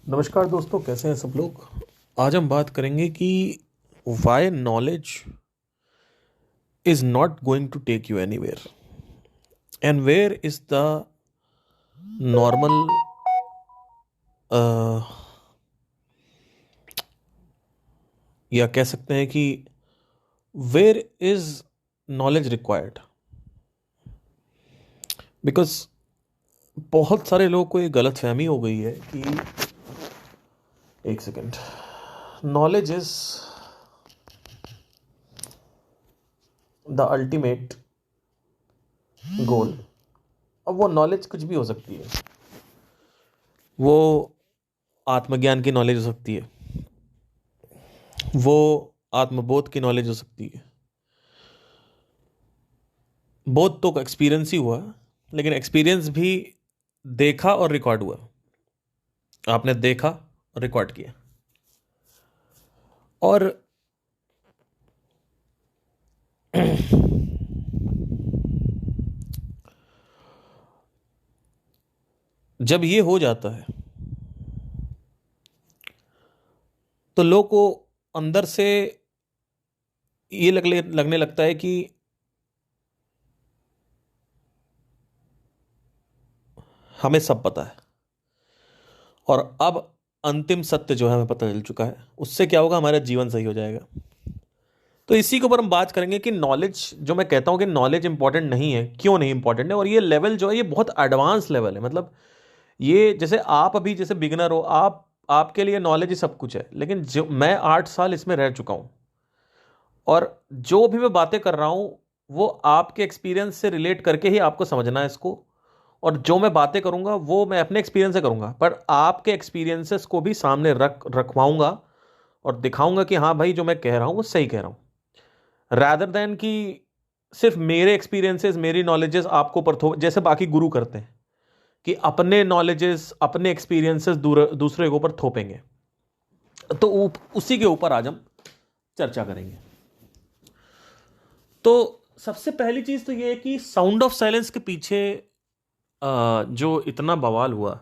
नमस्कार दोस्तों, कैसे हैं सब लोग। आज हम बात करेंगे कि why knowledge is not going to take you anywhere and where is the normal या कह सकते हैं कि where is knowledge required. Because बहुत सारे लोगों को ये गलत फहमी हो गई है कि एक second, knowledge is the ultimate goal. अब वो नॉलेज कुछ भी हो सकती है। वो आत्मज्ञान की नॉलेज हो सकती है, वो आत्मबोध की नॉलेज हो सकती है। बोध तो एक्सपीरियंस ही हुआ, लेकिन एक्सपीरियंस भी देखा और रिकॉर्ड हुआ। आपने देखा और रिकॉर्ड किया। और जब ये हो जाता है तो लोग को अंदर से ये लगने लगता है कि हमें सब पता है। और अब अंतिम सत्य जो है हमें पता चल चुका है, उससे क्या होगा, हमारा जीवन सही हो जाएगा। तो इसी के ऊपर हम बात करेंगे कि नॉलेज, जो मैं कहता हूं कि नॉलेज इंपॉर्टेंट नहीं है, क्यों नहीं इंपॉर्टेंट है। और ये लेवल जो है ये बहुत एडवांस लेवल है। मतलब ये जैसे आप अभी जैसे बिगिनर हो, आपके लिए नॉलेज ही सब कुछ है। लेकिन जो मैं 8 साल इसमें रह चुका हूं, और जो भी मैं बातें कर रहा हूं वो आपके एक्सपीरियंस से रिलेट करके ही आपको समझना है इसको। और जो मैं बातें करूंगा वो मैं अपने एक्सपीरियंस से करूंगा, पर आपके एक्सपीरियंसेस को भी सामने रखवाऊंगा और दिखाऊंगा कि हाँ भाई, जो मैं कह रहा हूं वो सही कह रहा हूं, रादर देन कि सिर्फ मेरे एक्सपीरियंसेस, मेरी नॉलेजेस आपको पर थो, जैसे बाकी गुरु करते हैं कि अपने नॉलेजेस, अपने एक्सपीरियंसेस दूसरे के ऊपर थोपेंगे। तो उसी के ऊपर आज हम चर्चा करेंगे। तो सबसे पहली चीज तो ये है कि साउंड ऑफ साइलेंस के पीछे जो इतना बवाल हुआ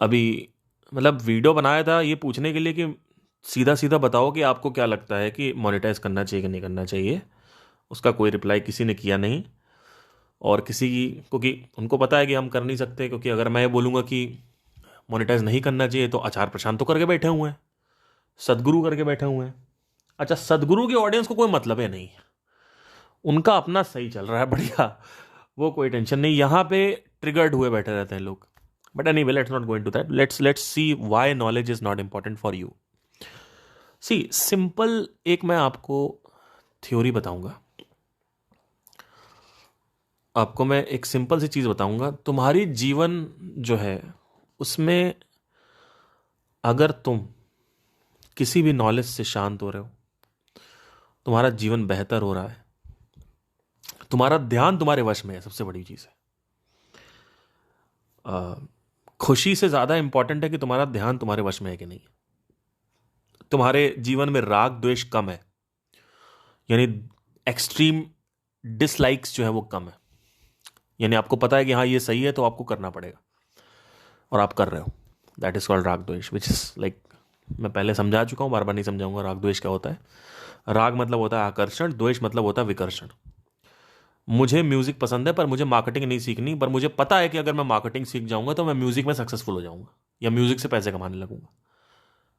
अभी, मतलब वीडियो बनाया था ये पूछने के लिए कि सीधा सीधा बताओ कि आपको क्या लगता है कि मोनेटाइज करना चाहिए कि नहीं करना चाहिए। उसका कोई रिप्लाई किसी ने किया नहीं। और किसी की, क्योंकि उनको पता है कि हम कर नहीं सकते, क्योंकि अगर मैं बोलूँगा कि मोनेटाइज नहीं करना चाहिए तो आचार प्रशांत तो करके बैठे हुए हैं, सदगुरु करके बैठे हुए हैं। अच्छा, सदगुरु की ऑडियंस को कोई मतलब है नहीं, उनका अपना सही चल रहा है, बढ़िया, वो कोई टेंशन नहीं। यहां पे ट्रिगर्ड हुए बैठे रहते हैं लोग। But anyway, let's not go into that. Let's see why knowledge is not important for you. See simple, एक मैं आपको थ्योरी बताऊंगा। आपको मैं एक सिंपल सी चीज बताऊंगा। तुम्हारी जीवन जो है उसमें अगर तुम किसी भी नॉलेज से शांत हो रहे हो, तुम्हारा जीवन बेहतर हो रहा है, तुम्हारा ध्यान तुम्हारे वश में है, सबसे बड़ी चीज है। खुशी से ज्यादा इंपॉर्टेंट है कि तुम्हारा ध्यान तुम्हारे वश में है कि नहीं। तुम्हारे जीवन में राग द्वेष कम है, यानी एक्सट्रीम डिसलाइक्स जो है वो कम है। यानी आपको पता है कि हाँ ये सही है तो आपको करना पड़ेगा, और आप कर रहे हो। दैट इज कॉल्ड राग द्वेष, विच इज लाइक, मैं पहले समझा चुका हूं, बार बार नहीं समझाऊंगा राग द्वेष क्या होता है। राग मतलब होता है आकर्षण, द्वेष मतलब होता है विकर्षण। मुझे म्यूजिक पसंद है पर मुझे मार्केटिंग नहीं सीखनी, पर मुझे पता है कि अगर मैं मार्केटिंग सीख जाऊंगा तो मैं म्यूजिक में सक्सेसफुल हो जाऊंगा या म्यूजिक से पैसे कमाने लगूंगा।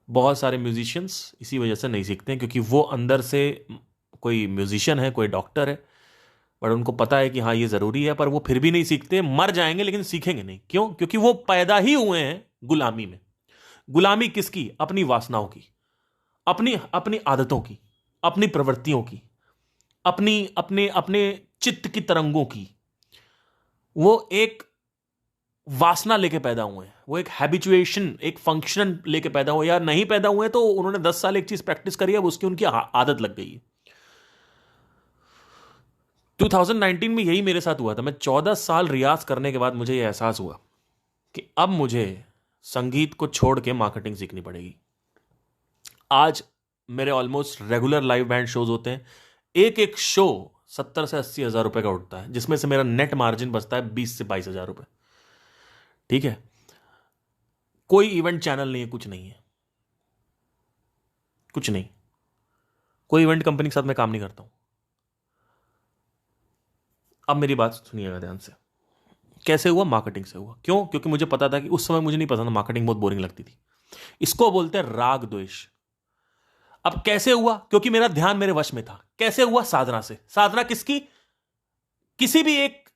बहुत सारे म्यूजिशियंस इसी वजह से नहीं सीखते हैं, क्योंकि वो अंदर से कोई म्यूजिशियन है, कोई डॉक्टर है, पर उनको पता है कि हाँ ये जरूरी है, पर वो फिर भी नहीं सीखते। मर जाएंगे लेकिन सीखेंगे नहीं। क्यों? क्योंकि वो पैदा ही हुए हैं गुलामी में। गुलामी किसकी? अपनी वासनाओं की, अपनी अपनी आदतों की, अपनी प्रवृत्तियों की, अपनी अपने अपने चित्त की तरंगों की। वो एक वासना लेके पैदा हुए हैं, वो एक हैबिचुएशन, एक फंक्शन लेके पैदा हुए, या नहीं पैदा हुए तो उन्होंने 10 साल एक चीज प्रैक्टिस करी है, अब उसकी उनकी आदत लग गई है। 2019 में यही मेरे साथ हुआ था। मैं 14 साल रियाज करने के बाद मुझे यह एहसास हुआ कि अब मुझे संगीत को छोड़ के मार्केटिंग सीखनी पड़ेगी। आज मेरे almost regular live band shows होते हैं। एक एक शो 70 से 80 हजार रुपए का उठता है, जिसमें से मेरा नेट मार्जिन बचता है 20 से 22 हजार रुपए। ठीक है। कोई इवेंट चैनल नहीं है, कुछ नहीं है, कुछ नहीं। कोई इवेंट कंपनी के साथ मैं काम नहीं करता हूं। अब मेरी बात सुनिएगा ध्यान से। कैसे हुआ? मार्केटिंग से हुआ। क्यों? क्योंकि मुझे पता था कि उस समय मुझे नहीं पसंद, मार्केटिंग बहुत बोरिंग लगती थी। इसको बोलते हैं राग द्वेष। अब कैसे हुआ? क्योंकि मेरा ध्यान मेरे वश में था। कैसे हुआ? साधना से। साधना किसकी? किसी भी एक,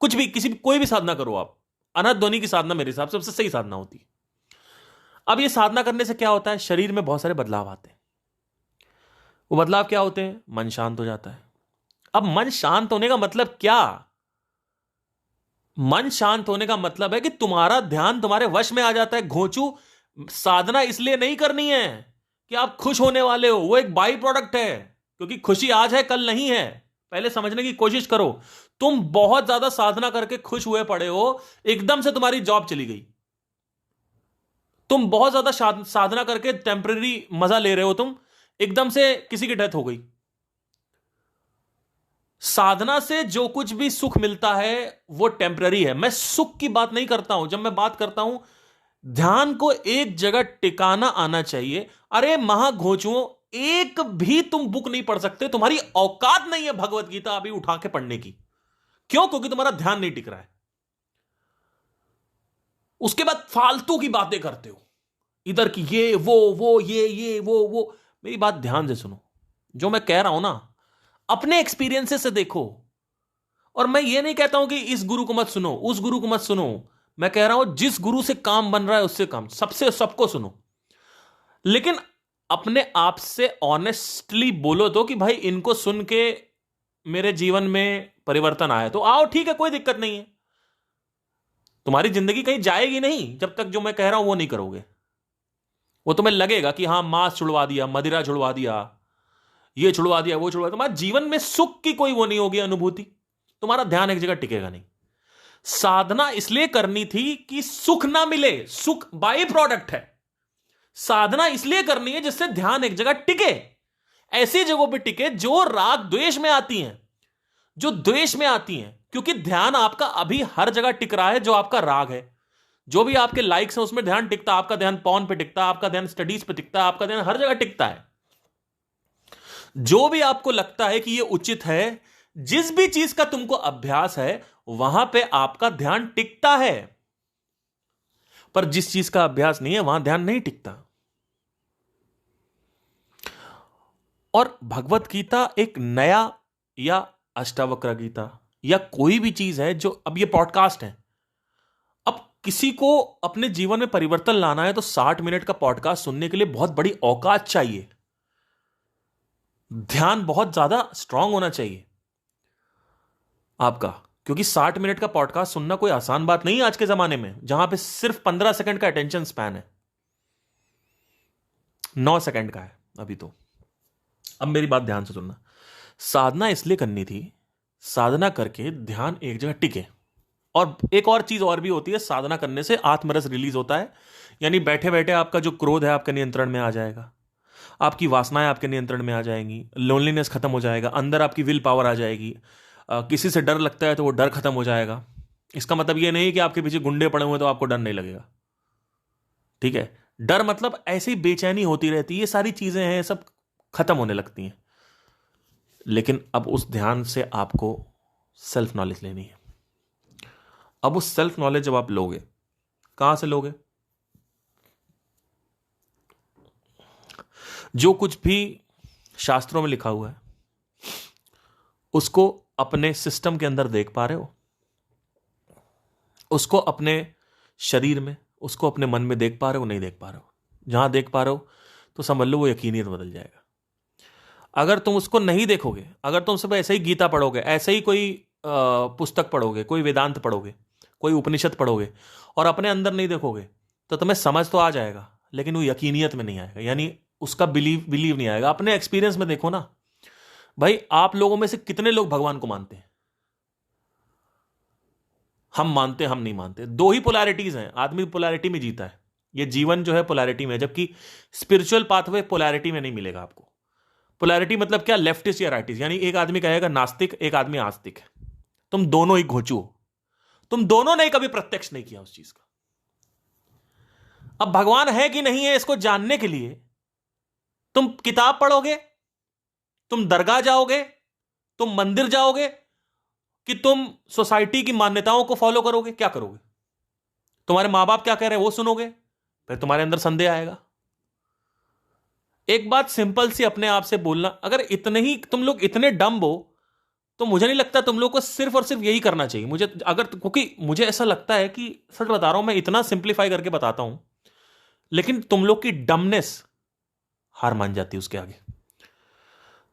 कुछ भी, किसी भी, कोई भी साधना करो आप। अनंत ध्वनि की साधना मेरे हिसाब से सबसे सही साधना होती है। अब ये साधना करने से क्या होता है? शरीर में बहुत सारे बदलाव आते हैं। वो बदलाव क्या होते हैं? मन शांत हो जाता है। अब मन शांत होने का मतलब क्या? मन शांत होने का मतलब है कि तुम्हारा ध्यान तुम्हारे वश में आ जाता है। घोंचू साधना इसलिए नहीं करनी है कि आप खुश होने वाले हो, वो एक बाई प्रोडक्ट है, क्योंकि खुशी आज है कल नहीं है। पहले समझने की कोशिश करो। तुम बहुत ज्यादा साधना करके खुश हुए पड़े हो, एकदम से तुम्हारी जॉब चली गई। तुम बहुत ज्यादा साधना करके टेम्पररी मजा ले रहे हो, तुम एकदम से किसी की डेथ हो गई। साधना से जो कुछ भी सुख मिलता है वो टेम्पररी है। मैं सुख की बात नहीं करता हूं। जब मैं बात करता हूं, ध्यान को एक जगह टिकाना आना चाहिए। अरे महाघोचुओं, एक भी तुम बुक नहीं पढ़ सकते, तुम्हारी औकात नहीं है भगवत गीता अभी उठा के पढ़ने की। क्यों? क्योंकि तुम्हारा ध्यान नहीं टिक रहा है। उसके बाद फालतू की बातें करते हो, इधर की ये वो ये वो। मेरी बात ध्यान से सुनो। जो मैं कह रहा हूं ना, अपने एक्सपीरियंसेस से देखो। और मैं ये नहीं कहता हूं कि इस गुरु को मत सुनो, उस गुरु को मत सुनो। मैं कह रहा हूं जिस गुरु से काम बन रहा है उससे काम, सबसे सबको सुनो। लेकिन अपने आप से ऑनेस्टली बोलो तो कि भाई इनको सुन के मेरे जीवन में परिवर्तन आया, तो आओ, ठीक है, कोई दिक्कत नहीं है। तुम्हारी जिंदगी कहीं जाएगी नहीं जब तक जो मैं कह रहा हूं वो नहीं करोगे। वो तुम्हें लगेगा कि हाँ, मांस छुड़वा दिया, मदिरा छुड़वा दिया, ये छुड़वा दिया, वो छुड़वा दिया, तुम्हारे जीवन में सुख की कोई वो नहीं होगी अनुभूति। तुम्हारा ध्यान एक जगह टिकेगा नहीं। साधना इसलिए करनी थी कि सुख ना मिले, सुख बाई प्रोडक्ट है। साधना इसलिए करनी है जिससे ध्यान एक जगह टिके, ऐसी जगहों पे टिके जो राग द्वेष में आती हैं, जो द्वेष में आती हैं। क्योंकि ध्यान आपका अभी हर जगह टिक रहा है जो आपका राग है। जो भी आपके लाइक्स हैं उसमें ध्यान टिकता है। आपका ध्यान पॉन पे टिकता है, आपका ध्यान स्टडीज पे टिकता है, आपका ध्यान हर जगह टिकता है। जो भी आपको लगता है कि यह उचित है, जिस भी चीज का तुमको अभ्यास है, वहां पे आपका ध्यान टिकता है। पर जिस चीज का अभ्यास नहीं है वहां ध्यान नहीं टिकता। और भगवत गीता एक नया, या अष्टावक्र गीता, या कोई भी चीज है जो, अब ये पॉडकास्ट है, अब किसी को अपने जीवन में परिवर्तन लाना है तो 60 मिनट का पॉडकास्ट सुनने के लिए बहुत बड़ी औकात चाहिए। ध्यान बहुत ज्यादा स्ट्रांग होना चाहिए आपका, क्योंकि 60 मिनट का पॉडकास्ट सुनना कोई आसान बात नहीं है आज के जमाने में, जहां पे सिर्फ 15 सेकंड का अटेंशन स्पैन है, 9 सेकंड का है अभी तो। अब मेरी बात ध्यान से सुनना। साधना इसलिए करनी थी, साधना करके ध्यान एक जगह टिके। और एक और चीज और भी होती है, साधना करने से आत्मरस रिलीज होता है। यानी बैठे बैठे आपका जो क्रोध है आपके नियंत्रण में आ जाएगा, आपकी वासनाएं आपके नियंत्रण में आ जाएंगी, लोनलीनेस खत्म हो जाएगा, अंदर आपकी विल पावर आ जाएगी। किसी से डर लगता है तो वो डर खत्म हो जाएगा। इसका मतलब ये नहीं कि आपके पीछे गुंडे पड़े हुए तो आपको डर नहीं लगेगा, ठीक है। डर मतलब ऐसी बेचैनी होती रहती है, ये सारी चीजें हैं, सब खत्म होने लगती हैं। लेकिन अब उस ध्यान से आपको सेल्फ नॉलेज लेनी है। अब उस सेल्फ नॉलेज जब आप लोगे, कहां से लोगे? जो कुछ भी शास्त्रों में लिखा हुआ है उसको अपने सिस्टम के अंदर देख पा रहे हो, उसको अपने शरीर में, उसको अपने मन में देख पा रहे हो? नहीं देख पा रहे हो। जहां देख पा रहे हो तो समझ लो वो यकीनियत बदल जाएगा। अगर तुम उसको नहीं देखोगे, अगर तुम सब ऐसे ही गीता पढ़ोगे, ऐसे ही कोई पुस्तक पढ़ोगे, कोई वेदांत पढ़ोगे, कोई उपनिषद पढ़ोगे और अपने अंदर नहीं देखोगे, तो तुम्हें समझ तो आ जाएगा लेकिन वो यकीनियत में नहीं आएगा, यानी उसका बिलीव नहीं आएगा। अपने एक्सपीरियंस में देखो ना भाई, आप लोगों में से कितने लोग भगवान को मानते हैं? हम मानते, हम नहीं मानते। दो ही पोलैरिटीज हैं, आदमी पोलैरिटी में जीता है। ये जीवन जो है पोलैरिटी में, जबकि स्पिरिचुअल पाथवे पोलैरिटी में नहीं मिलेगा आपको। पोलैरिटी मतलब क्या? लेफ्टिस्ट या राइटिस्ट। यानी एक आदमी कहेगा नास्तिक, एक आदमी आस्तिक है। तुम दोनों ही घोचू हो, तुम दोनों ने कभी प्रत्यक्ष नहीं किया उस चीज का। अब भगवान है कि नहीं है इसको जानने के लिए तुम किताब पढ़ोगे, तुम दरगाह जाओगे, तुम मंदिर जाओगे, कि तुम सोसाइटी की मान्यताओं को फॉलो करोगे? क्या करोगे? तुम्हारे मां बाप क्या कह रहे हैं वो सुनोगे? फिर तुम्हारे अंदर संदेह आएगा। एक बात सिंपल सी अपने आप से बोलना, अगर इतने ही तुम लोग इतने डम्ब हो तो मुझे नहीं लगता तुम लोग को सिर्फ और सिर्फ यही करना चाहिए। मुझे अगर, क्योंकि मुझे ऐसा लगता है कि सच बता रहा हूं, मैं इतना सिंप्लीफाई करके बताता हूं, लेकिन तुम लोग की डमनेस हार मान जाती है उसके आगे।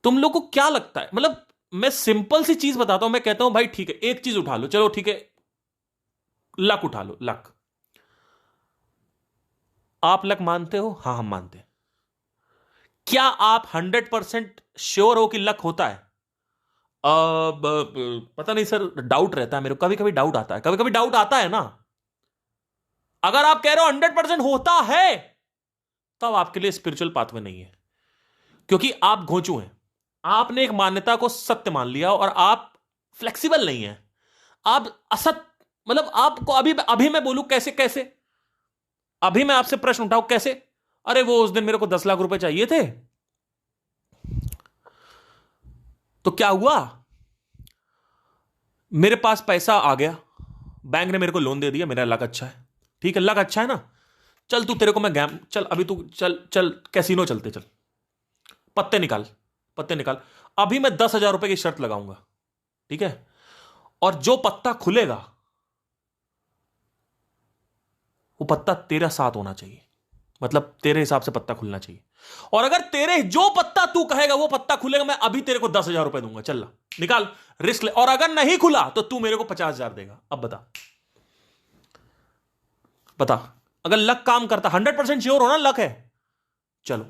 तुम लोग को क्या लगता है, मतलब मैं सिंपल सी चीज बताता हूं, मैं कहता हूं भाई ठीक है एक चीज उठा लो, चलो ठीक है लक उठा लो, लक। आप लक मानते हो? हाँ हम मानते हैं। क्या आप 100% श्योर हो कि लक होता है? पता नहीं सर, डाउट रहता है मेरे को, कभी कभी डाउट आता है, कभी कभी डाउट आता है ना। अगर आप कह रहे हो 100% होता है, तब आपके लिए स्पिरिचुअल पाथवे नहीं है, क्योंकि आप घोंचू हैं। आपने एक मान्यता को सत्य मान लिया और आप फ्लेक्सिबल नहीं है। आप असत, मतलब आपको अभी अभी मैं बोलूं कैसे कैसे, अभी मैं आपसे प्रश्न उठाऊं कैसे, अरे वो उस दिन मेरे को 10 लाख रुपए चाहिए थे, तो क्या हुआ, मेरे पास पैसा आ गया, बैंक ने मेरे को लोन दे दिया, मेरा लक अच्छा है। ठीक है, लक अच्छा है ना, चल तू, तेरे को मैं गैम, चल अभी तू चल चल कैसीनो चलते, चल पत्ते निकाल, पत्ते निकाल। अभी मैं 10,000 रुपए की शर्त लगाऊंगा, ठीक है, और जो पत्ता खुलेगा वो पत्ता तेरा साथ होना चाहिए, मतलब तेरे हिसाब से पत्ता खुलना चाहिए। और अगर तेरे जो पत्ता तू कहेगा वो पत्ता खुलेगा, मैं अभी तेरे को 10,000 रुपए दूंगा, चल ला निकाल, रिस्क ले। और अगर नहीं खुला तो तू मेरे को 50,000 देगा। अब बता, बता, अगर लक काम करता, 100% श्योर हो ना लक है, चलो।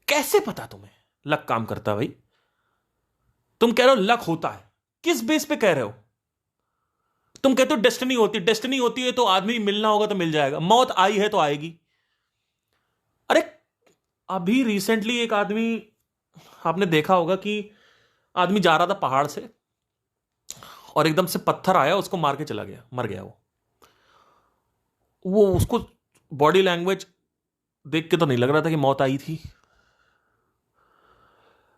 कैसे पता तुम्हें लक काम करता भाई? तुम कह रहे हो लक होता है, किस बेस पे कह रहे हो? तुम कहते हो डेस्टिनी होती, डेस्टिनी होती है तो आदमी मिलना होगा तो मिल जाएगा, मौत आई है तो आएगी। अरे अभी रिसेंटली एक आदमी, आपने देखा होगा कि आदमी जा रहा था पहाड़ से और एकदम से पत्थर आया उसको मार के चला गया, मर गया वो उसको बॉडी लैंग्वेज देख के तो नहीं लग रहा था कि मौत आई थी।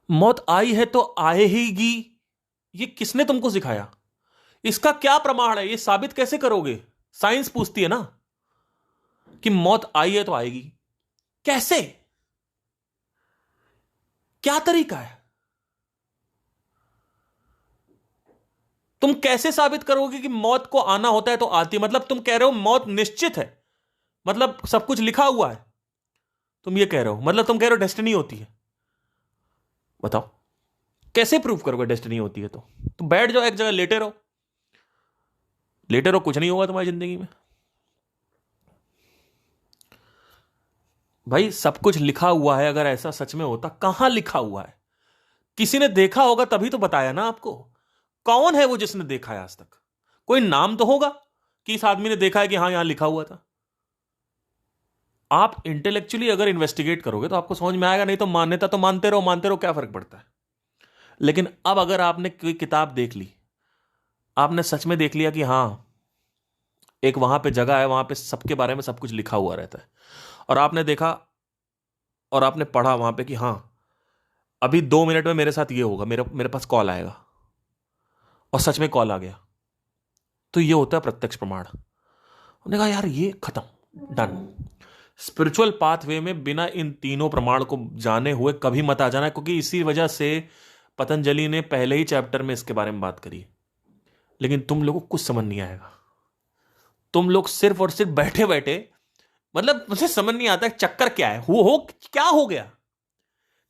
मौत आई है तो आएगी, ये किसने तुमको सिखाया? इसका क्या प्रमाण है? ये साबित कैसे करोगे? साइंस पूछती है ना कि मौत आई है तो आएगी, कैसे, क्या तरीका है? तुम कैसे साबित करोगे कि मौत को आना होता है तो आती है? मतलब तुम कह रहे हो मौत निश्चित है, मतलब सब कुछ लिखा हुआ है, तुम ये कह रहे हो, मतलब तुम कह रहे हो डेस्टिनी होती है। बताओ कैसे प्रूव करोगे डेस्टिनी होती है? तो तुम बैठ जाओ एक जगह, लेटे रहो, लेटे रहो, कुछ नहीं होगा तुम्हारी जिंदगी में। भाई सब कुछ लिखा हुआ है, अगर ऐसा सच में होता, कहां लिखा हुआ है? किसी ने देखा होगा तभी तो बताया ना आपको। कौन है वो जिसने देखा है आज तक? कोई नाम तो होगा कि इस आदमी ने देखा है कि हाँ यहां लिखा हुआ था। आप इंटेलेक्चुअली अगर इन्वेस्टिगेट करोगे तो आपको समझ में आएगा, नहीं तो मान्यता तो मानते रहो, मानते रहो, क्या फर्क पड़ता है। लेकिन अब अगर आपने कोई किताब देख ली, आपने सच में देख लिया कि हाँ एक वहां पे जगह है, वहां पे सबके बारे में सब कुछ लिखा हुआ रहता है, और आपने देखा और आपने पढ़ा वहां पे कि हाँ अभी 2 मिनट में मेरे साथ ये होगा, मेरे मेरे पास कॉल आएगा, और सच में कॉल आ गया, तो ये होता है प्रत्यक्ष प्रमाण। उन्होंने कहा यार ये खत्म, डन। स्पिरिचुअल पाथवे में बिना इन तीनों प्रमाण को जाने हुए कभी मत आ जाना, क्योंकि इसी वजह से पतंजलि ने पहले ही चैप्टर में इसके बारे में बात करी। लेकिन तुम लोगों को कुछ समझ नहीं आएगा, तुम लोग सिर्फ और सिर्फ बैठे बैठे, मतलब मुझे समझ नहीं आता चक्कर क्या है, हो क्या हो गया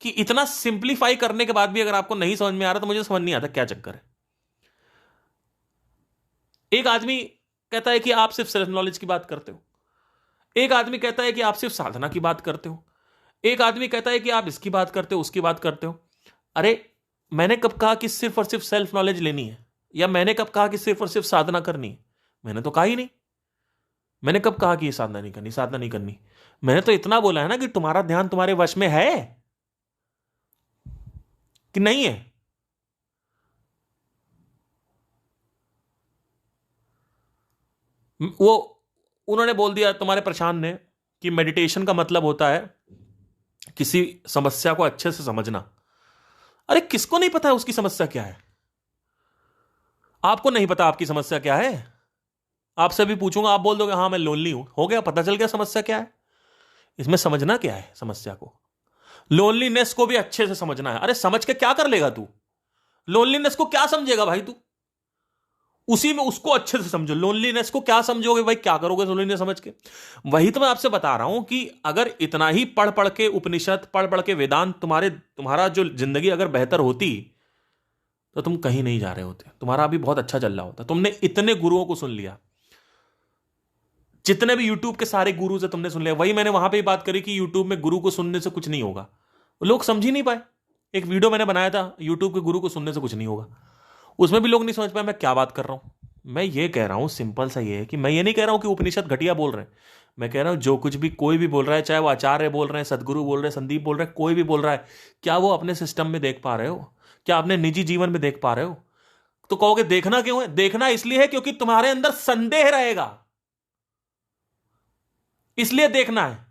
कि इतना सिंप्लीफाई करने के बाद भी अगर आपको नहीं समझ में आ रहा तो मुझे समझ नहीं आता क्या चक्कर है। एक आदमी कहता है कि आप सिर्फ सेल्फ नॉलेज की बात करते हो, एक आदमी कहता है कि आप सिर्फ साधना की बात करते हो, एक आदमी कहता है कि आप इसकी बात करते हो, उसकी बात करते हो। अरे मैंने कब कहा कि सिर्फ और सिर्फ सेल्फ नॉलेज लेनी है, या मैंने कब कहा कि सिर्फ और सिर्फ साधना करनी है? मैंने तो कहा ही नहीं। मैंने कब कहा कि ये साधना नहीं करनी, साधना नहीं करनी? मैंने तो इतना बोला है ना कि तुम्हारा ध्यान तुम्हारे वश में है कि नहीं है। वो उन्होंने बोल दिया तुम्हारे प्रशांत ने कि मेडिटेशन का मतलब होता है किसी समस्या को अच्छे से समझना। अरे किसको नहीं पता है उसकी समस्या क्या है? आपको नहीं पता आपकी समस्या क्या है? आपसे भी पूछूंगा, आप बोल दोगे हाँ मैं लोनली हूं, हो गया, पता चल गया समस्या क्या है। इसमें समझना क्या है समस्या को? लोनलीनेस को भी अच्छे से समझना है। अरे समझ के क्या कर लेगा तू? लोनलीनेस को क्या समझेगा भाई तू? उसी में उसको अच्छे से समझो। लोनलीनेस को क्या समझोगे भाई? क्या करोगे लोनलीनेस समझ के? वही तो मैं आपसे बता रहा हूं कि अगर इतना ही पढ़ पढ़ के उपनिषद, पढ़ पढ़ के वेदांत तुम्हारा जो जिंदगी अगर बेहतर होती तो तुम कहीं नहीं जा रहे होते। तुम्हारा अभी बहुत अच्छा चल रहा होता। तुमने इतने गुरुओं को सुन लिया, जितने भी यूट्यूब के सारे गुरु से तुमने सुन लिया। वही मैंने वहां पे ही बात करी कि यूट्यूब में गुरु को सुनने से कुछ नहीं होगा। लोग समझ ही नहीं पाए। एक वीडियो मैंने बनाया था, यूट्यूब के गुरु को सुनने से कुछ नहीं होगा, उसमें भी लोग नहीं समझ पाए मैं क्या बात कर रहा हूं। मैं ये कह रहा हूं, सिंपल सा ये है कि मैं ये नहीं कह रहा हूं कि उपनिषद घटिया बोल रहे हैं। मैं कह रहा हूं जो कुछ भी कोई भी बोल रहा है, चाहे वो आचार्य बोल रहे हैं, सदगुरु बोल रहे हैं, संदीप बोल रहे हैं, कोई भी बोल रहा है, क्या वो अपने सिस्टम में देख पा रहे हो? क्या अपने निजी जीवन में देख पा रहे हो? तो कहोगे देखना क्यों है? देखना इसलिए है क्योंकि तुम्हारे अंदर संदेह रहेगा, इसलिए देखना है।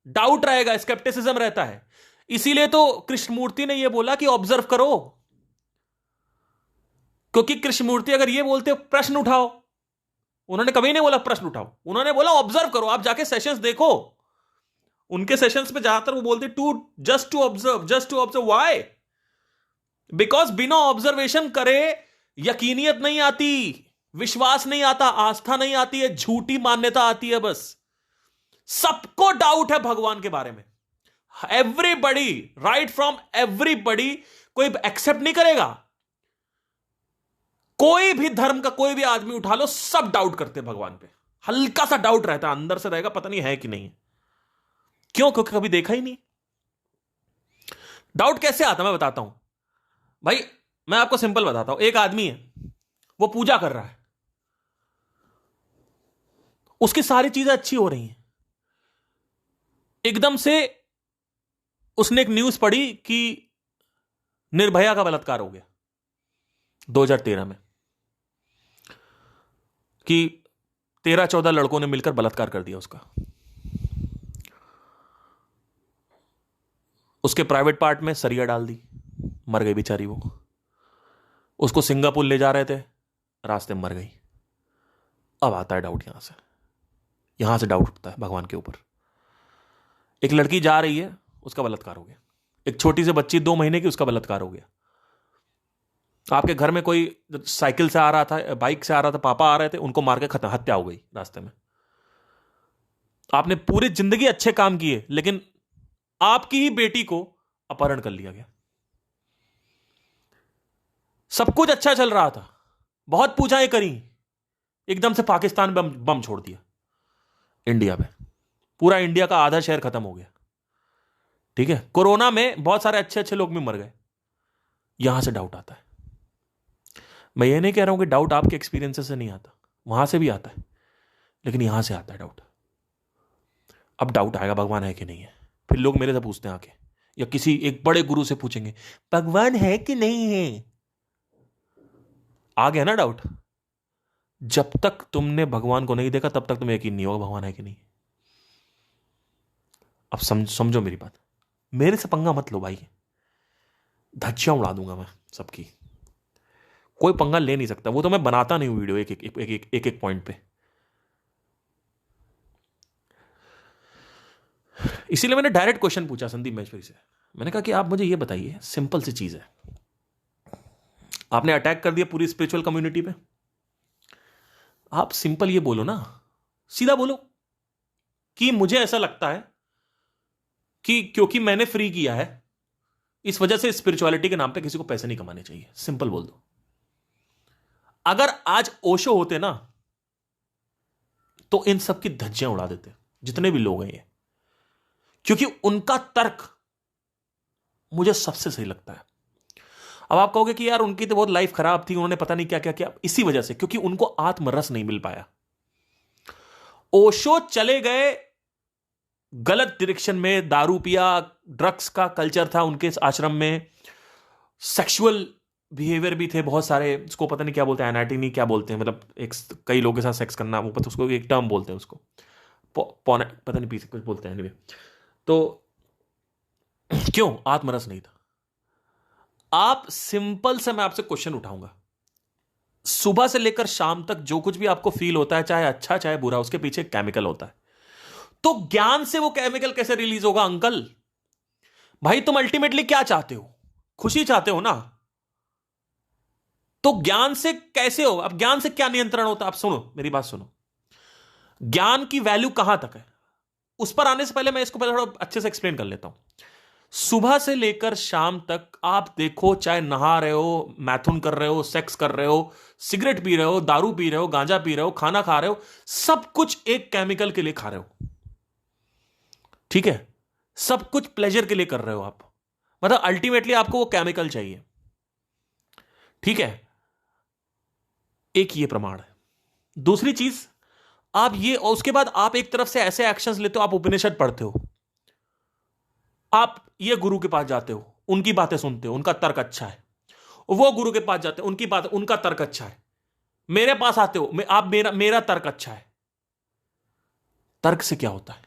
डाउट रहेगा, स्केप्टिसिज्म रहता है। इसीलिए तो कृष्णमूर्ति ने यह बोला कि ऑब्जर्व करो। क्योंकि कृष्णमूर्ति अगर ये बोलते प्रश्न उठाओ, उन्होंने कभी नहीं बोला प्रश्न उठाओ, उन्होंने बोला ऑब्जर्व करो। आप जाके सेशंस देखो, उनके सेशंस पे ज्यादातर वो बोलते just to observe, just to observe. Why? Because बिना ऑब्जर्वेशन करे यकीनियत नहीं आती, विश्वास नहीं आता, आस्था नहीं आती है, झूठी मान्यता आती है। बस सबको डाउट है भगवान के बारे में। एवरीबडी, राइट फ्रॉम एवरीबडी, कोई एक्सेप्ट नहीं करेगा। कोई भी धर्म का कोई भी आदमी उठा लो, सब डाउट करते हैं भगवान पे। हल्का सा डाउट रहता है, अंदर से रहेगा, पता नहीं है कि नहीं है। क्यों? क्योंकि कभी देखा ही नहीं। डाउट कैसे आता मैं बताता हूं भाई। मैं आपको सिंपल बताता हूं। एक आदमी है, वो पूजा कर रहा है, उसकी सारी चीजें अच्छी हो रही हैं। एकदम से उसने एक न्यूज पढ़ी कि निर्भया का बलात्कार हो गया 2013 में, कि 13-14 लड़कों ने मिलकर बलात्कार कर दिया उसका। उसके प्राइवेट पार्ट में सरिया डाल दी, मर गई बेचारी वो। उसको सिंगापुर ले जा रहे थे, रास्ते में मर गई। अब आता है डाउट, यहां से डाउट उठता है भगवान के ऊपर। एक लड़की जा रही है, उसका बलात्कार हो गया। एक छोटी सी बच्ची 2 महीने की, उसका बलात्कार हो गया। आपके घर में कोई साइकिल से आ रहा था, बाइक से आ रहा था, पापा आ रहे थे, उनको मार के खत्म, हत्या हो गई रास्ते में। आपने पूरी जिंदगी अच्छे काम किए, लेकिन आपकी ही बेटी को अपहरण कर लिया गया। सब कुछ अच्छा चल रहा था, बहुत पूजाएं करी, एकदम से पाकिस्तान में बम छोड़ दिया इंडिया में। पूरा इंडिया का आधा शहर खत्म हो गया। ठीक है, कोरोना में बहुत सारे अच्छे अच्छे लोग भी मर गए। यहां से डाउट आता है। मैं ये नहीं कह रहा हूं कि डाउट आपके एक्सपीरियंसेस से नहीं आता, वहां से भी आता है, लेकिन यहां से आता है डाउट। अब डाउट आएगा भगवान है कि नहीं है। फिर लोग मेरे से पूछते हैं आके, या किसी एक बड़े गुरु से पूछेंगे भगवान है कि नहीं है। आ गया ना डाउट। जब तक तुमने भगवान को नहीं देखा, तब तक तुम्हें यकीन नहीं होगा भगवान है कि नहीं। अब समझो मेरी बात। मेरे से पंगा मत लो भाई, धज्जियां उड़ा दूंगा मैं सबकी। कोई पंगा ले नहीं सकता। वो तो मैं बनाता नहीं हूं वीडियो एक पॉइंट पे। इसीलिए मैंने डायरेक्ट क्वेश्चन पूछा संदीप महेश्वरी से। मैंने कहा कि आप मुझे ये बताइए, सिंपल सी चीज है, आपने अटैक कर दिया पूरी स्पिरिचुअल कम्युनिटी पे। आप सिंपल ये बोलो ना, सीधा बोलो कि मुझे ऐसा लगता है कि क्योंकि मैंने फ्री किया है, इस वजह से स्पिरिचुअलिटी के नाम पे किसी को पैसे नहीं कमाने चाहिए। सिंपल बोल दो। अगर आज ओशो होते ना, तो इन सब की धज्जियां उड़ा देते जितने भी लोग हैं ये, क्योंकि उनका तर्क मुझे सबसे सही लगता है। अब आप कहोगे कि यार उनकी तो बहुत लाइफ खराब थी, उन्होंने पता नहीं क्या क्या किया। इसी वजह से, क्योंकि उनको आत्मरस नहीं मिल पाया। ओशो चले गए गलत डायरेक्शन में, दारू पिया, ड्रग्स का कल्चर था उनके आश्रम में, सेक्सुअल बिहेवियर भी थे बहुत सारे, उसको पता नहीं क्या बोलते हैं, एनाटॉमी क्या बोलते हैं, मतलब एक कई लोगों के साथ सेक्स करना, वो पता, उसको एक टर्म बोलते हैं उसको, पता नहीं पीछे कुछ बोलते हैं anyway। तो क्यों आत्मरस नहीं था? आप सिंपल से मैं आपसे क्वेश्चन उठाऊंगा, सुबह से लेकर शाम तक जो कुछ भी आपको फील होता है, चाहे अच्छा चाहे बुरा, उसके पीछे केमिकल होता है। तो ज्ञान से वो केमिकल कैसे रिलीज होगा अंकल? भाई तुम अल्टीमेटली क्या चाहते हो? खुशी चाहते हो ना? तो ज्ञान से कैसे हो? अब ज्ञान से क्या नियंत्रण होता है? आप सुनो मेरी बात सुनो, ज्ञान की वैल्यू कहां तक है, उस पर आने से पहले मैं इसको पहले थोड़ा अच्छे से एक्सप्लेन कर लेता हूं। सुबह से लेकर शाम तक आप देखो, चाहे नहा रहे हो, मैथुन कर रहे हो, सेक्स कर रहे हो, सिगरेट पी रहे हो, दारू पी रहे हो, गांजा पी रहे हो, खाना खा रहे हो, सब कुछ एक केमिकल के लिए खा रहे हो, ठीक है? सब कुछ प्लेजर के लिए कर रहे हो आप, मतलब अल्टीमेटली आपको वो केमिकल चाहिए, ठीक है? एक ये प्रमाण है। दूसरी चीज, आप ये, और उसके बाद आप एक तरफ से ऐसे एक्शंस लेते हो, आप उपनिषद पढ़ते हो, आप ये गुरु के पास जाते हो, उनकी बातें सुनते हो, उनका तर्क अच्छा है, वो गुरु के पास जाते हो, उनकी बात, उनका तर्क अच्छा है, मेरे पास आते हो, आप मेरा मेरा तर्क अच्छा है। तर्क से क्या होता है?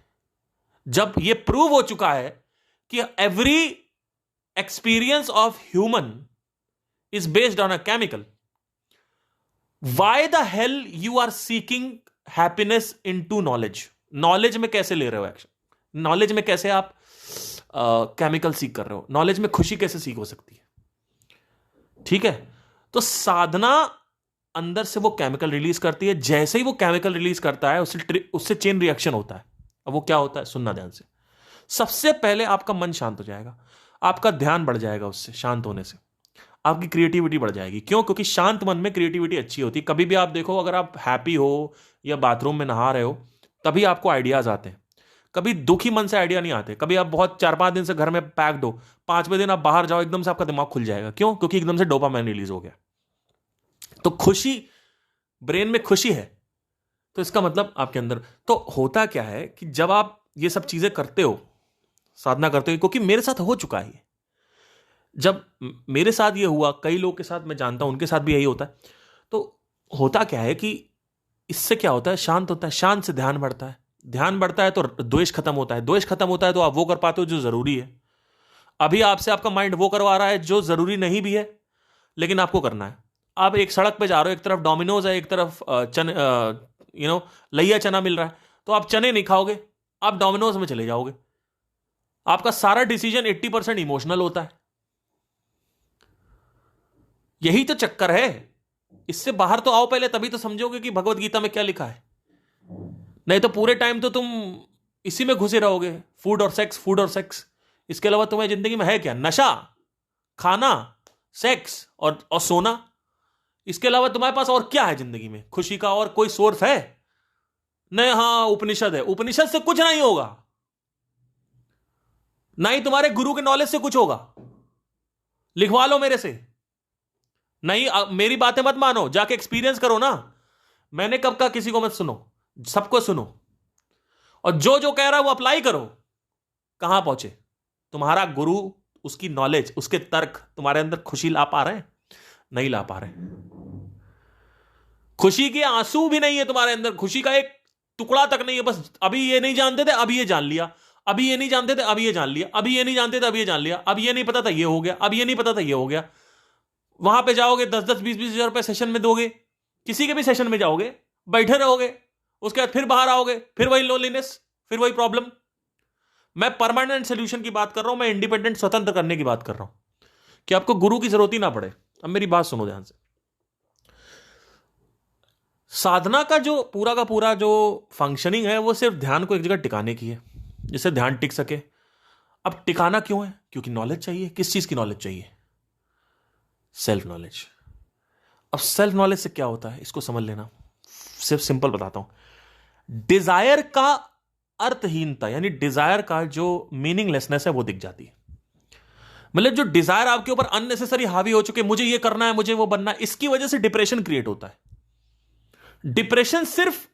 जब ये प्रूव हो चुका है कि every experience of human is based on a chemical, why the hell you are seeking happiness into knowledge? नॉलेज में कैसे ले रहे हो एक्शन? नॉलेज में कैसे आप केमिकल सीख कर रहे हो? नॉलेज में खुशी कैसे सीख हो सकती है? ठीक है? तो साधना अंदर से वो केमिकल रिलीज करती है, जैसे ही वो केमिकल रिलीज करता है उससे चेन रिएक्शन होता है। अब वो क्या होता है, सुनना ध्यान से। सबसे पहले आपका मन शांत हो जाएगा, आपका ध्यान बढ़ जाएगा, उससे शांत होने से आपकी क्रिएटिविटी बढ़ जाएगी। क्यों? क्योंकि शांत मन में क्रिएटिविटी अच्छी होती है। कभी भी आप देखो, अगर आप हैप्पी हो या बाथरूम में नहा रहे हो, तभी आपको आइडियाज आते हैं। कभी दुखी मन से आइडिया नहीं आते। कभी आप बहुत 4-5 दिन से घर में पैक्ड हो, 5वें दिन आप बाहर जाओ, एकदम से आपका दिमाग खुल जाएगा। क्यों? क्योंकि एकदम से डोपामाइन रिलीज हो गया। तो खुशी, ब्रेन में खुशी है, तो इसका मतलब आपके अंदर तो होता क्या है कि जब आप ये सब चीजें करते हो, साधना करते हो, क्योंकि मेरे साथ हो चुका है। जब मेरे साथ ये हुआ, कई लोग के साथ मैं जानता हूं, उनके साथ भी यही होता है। तो होता क्या है कि इससे क्या होता है, शांत होता है, शांत से ध्यान बढ़ता है, ध्यान बढ़ता है तो द्वेष खत्म होता है, द्वेष खत्म होता है तो आप वो कर पाते हो जो जरूरी है। अभी आपसे आपका माइंड वो करवा रहा है जो जरूरी नहीं भी है, लेकिन आपको करना है। आप एक सड़क पे जा रहे हो, एक तरफ डोमिनोज है, एक तरफ लैया चना मिल रहा है, तो आप चने नहीं खाओगे, आप डोमिनोज में चले जाओगे। आपका सारा डिसीजन 80% इमोशनल होता है। यही तो चक्कर है। इससे बाहर तो आओ पहले, तभी तो समझोगे कि भगवत गीता में क्या लिखा है। नहीं तो पूरे टाइम तो तुम इसी में घुसे रहोगे, फूड और सेक्स, फूड और सेक्स। इसके अलावा तुम्हें जिंदगी में है क्या? नशा, खाना, सेक्स और सोना। इसके अलावा तुम्हारे पास और क्या है जिंदगी में? खुशी का और कोई सोर्स है? नहीं। हाँ, उपनिषद है, उपनिषद से कुछ नहीं होगा, ना ही तुम्हारे गुरु के नॉलेज से कुछ होगा। लिखवा लो मेरे से। नहीं, मेरी बातें मत मानो, जाके एक्सपीरियंस करो ना। मैंने कब कहा किसी को मत सुनो, सबको सुनो, और जो जो कह रहा है वो अप्लाई करो। कहां पहुंचे तुम्हारा गुरु? उसकी नॉलेज, उसके तर्क तुम्हारे अंदर खुशी ला पा रहे हैं? नहीं ला पा रहे। खुशी के आंसू भी नहीं है तुम्हारे अंदर, खुशी का एक टुकड़ा तक नहीं है। बस अभी ये नहीं जानते थे, अभी ये जान लिया, अभी ये नहीं जानते थे, अभी ये जान लिया, अभी ये नहीं जानते थे, अभी ये जान लिया, अब ये नहीं पता था, ये हो गया, अब ये नहीं पता था, ये हो गया। वहां पे जाओगे, 10-10, 20-20 हजार रुपए सेशन में दोगे, किसी के भी सेशन में जाओगे, बैठे रहोगे, उसके बाद फिर बाहर आओगे, फिर वही लोनलीनेस, फिर वही प्रॉब्लम। मैं परमानेंट सोल्यूशन की बात कर रहा हूं, मैं इंडिपेंडेंट, स्वतंत्र करने की बात कर रहा हूं कि आपको गुरु की जरूरत ही ना पड़े। अब मेरी बात सुनो ध्यान से। साधना का पूरा जो फंक्शनिंग है, वो सिर्फ ध्यान को एक जगह टिकाने की है, जिससे ध्यान टिक सके। अब टिकाना क्यों है? क्योंकि नॉलेज चाहिए। किस चीज की नॉलेज चाहिए? Self knowledge. अब सेल्फ नॉलेज से क्या होता है, इसको समझ लेना। सिर्फ सिंपल बताता हूं। डिजायर का अर्थहीनता, यानी डिजायर का जो मीनिंगलेसनेस है, वो दिख जाती है। मतलब जो डिजायर आपके ऊपर अननेसेसरी हावी हो चुके, मुझे ये करना है, मुझे वो बनना है, इसकी वजह से डिप्रेशन क्रिएट होता है। डिप्रेशन सिर्फ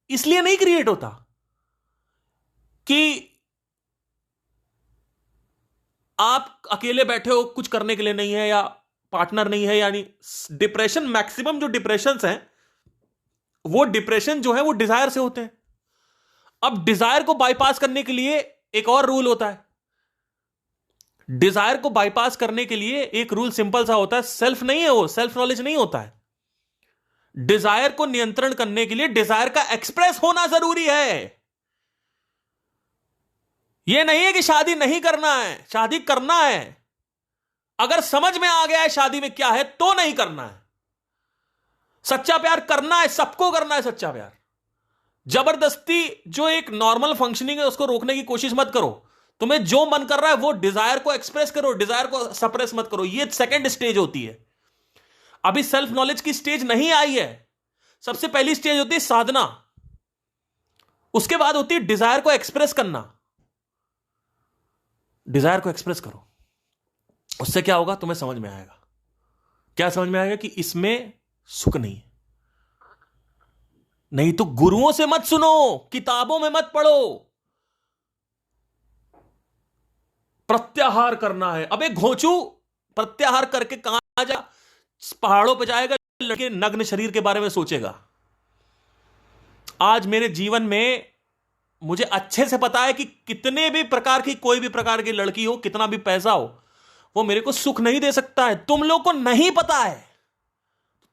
इसलिए नहीं क्रिएट होता कि आप अकेले बैठे हो, कुछ करने के लिए नहीं है, या पार्टनर नहीं है, यानी डिप्रेशन, मैक्सिमम जो डिप्रेशन हैं वो डिप्रेशन जो है वो डिजायर से होते हैं। अब डिजायर को बाईपास करने के लिए एक और रूल होता है। डिजायर को बाईपास करने के लिए एक रूल सिंपल सा होता है, सेल्फ नहीं है वो, सेल्फ नॉलेज नहीं होता है। डिजायर को नियंत्रण करने के लिए डिजायर का एक्सप्रेस होना जरूरी है। यह नहीं है कि शादी नहीं करना है, शादी करना है। अगर समझ में आ गया है शादी में क्या है तो नहीं करना है। सच्चा प्यार करना है, सबको करना है सच्चा प्यार। जबरदस्ती जो एक नॉर्मल फंक्शनिंग है उसको रोकने की कोशिश मत करो। तुम्हें जो मन कर रहा है वो डिजायर को एक्सप्रेस करो, डिजायर को सप्रेस मत करो। ये सेकंड स्टेज होती है। अभी सेल्फ नॉलेज की स्टेज नहीं आई है। सबसे पहली स्टेज होती है साधना, उसके बाद होती है डिजायर को एक्सप्रेस करना। डिजायर को एक्सप्रेस करो, उससे क्या होगा तुम्हें समझ में आएगा। क्या समझ में आएगा? कि इसमें सुख नहीं है। नहीं तो गुरुओं से मत सुनो, किताबों में मत पढ़ो। प्रत्याहार करना है। अबे घोंचू, प्रत्याहार करके कहां जा, पहाड़ों पे जाएगा, लड़के नग्न शरीर के बारे में सोचेगा। आज मेरे जीवन में मुझे अच्छे से पता है कि कितने भी प्रकार की, कोई भी प्रकार की लड़की हो, कितना भी पैसा हो, वो मेरे को सुख नहीं दे सकता है। तुम लोग को नहीं पता है,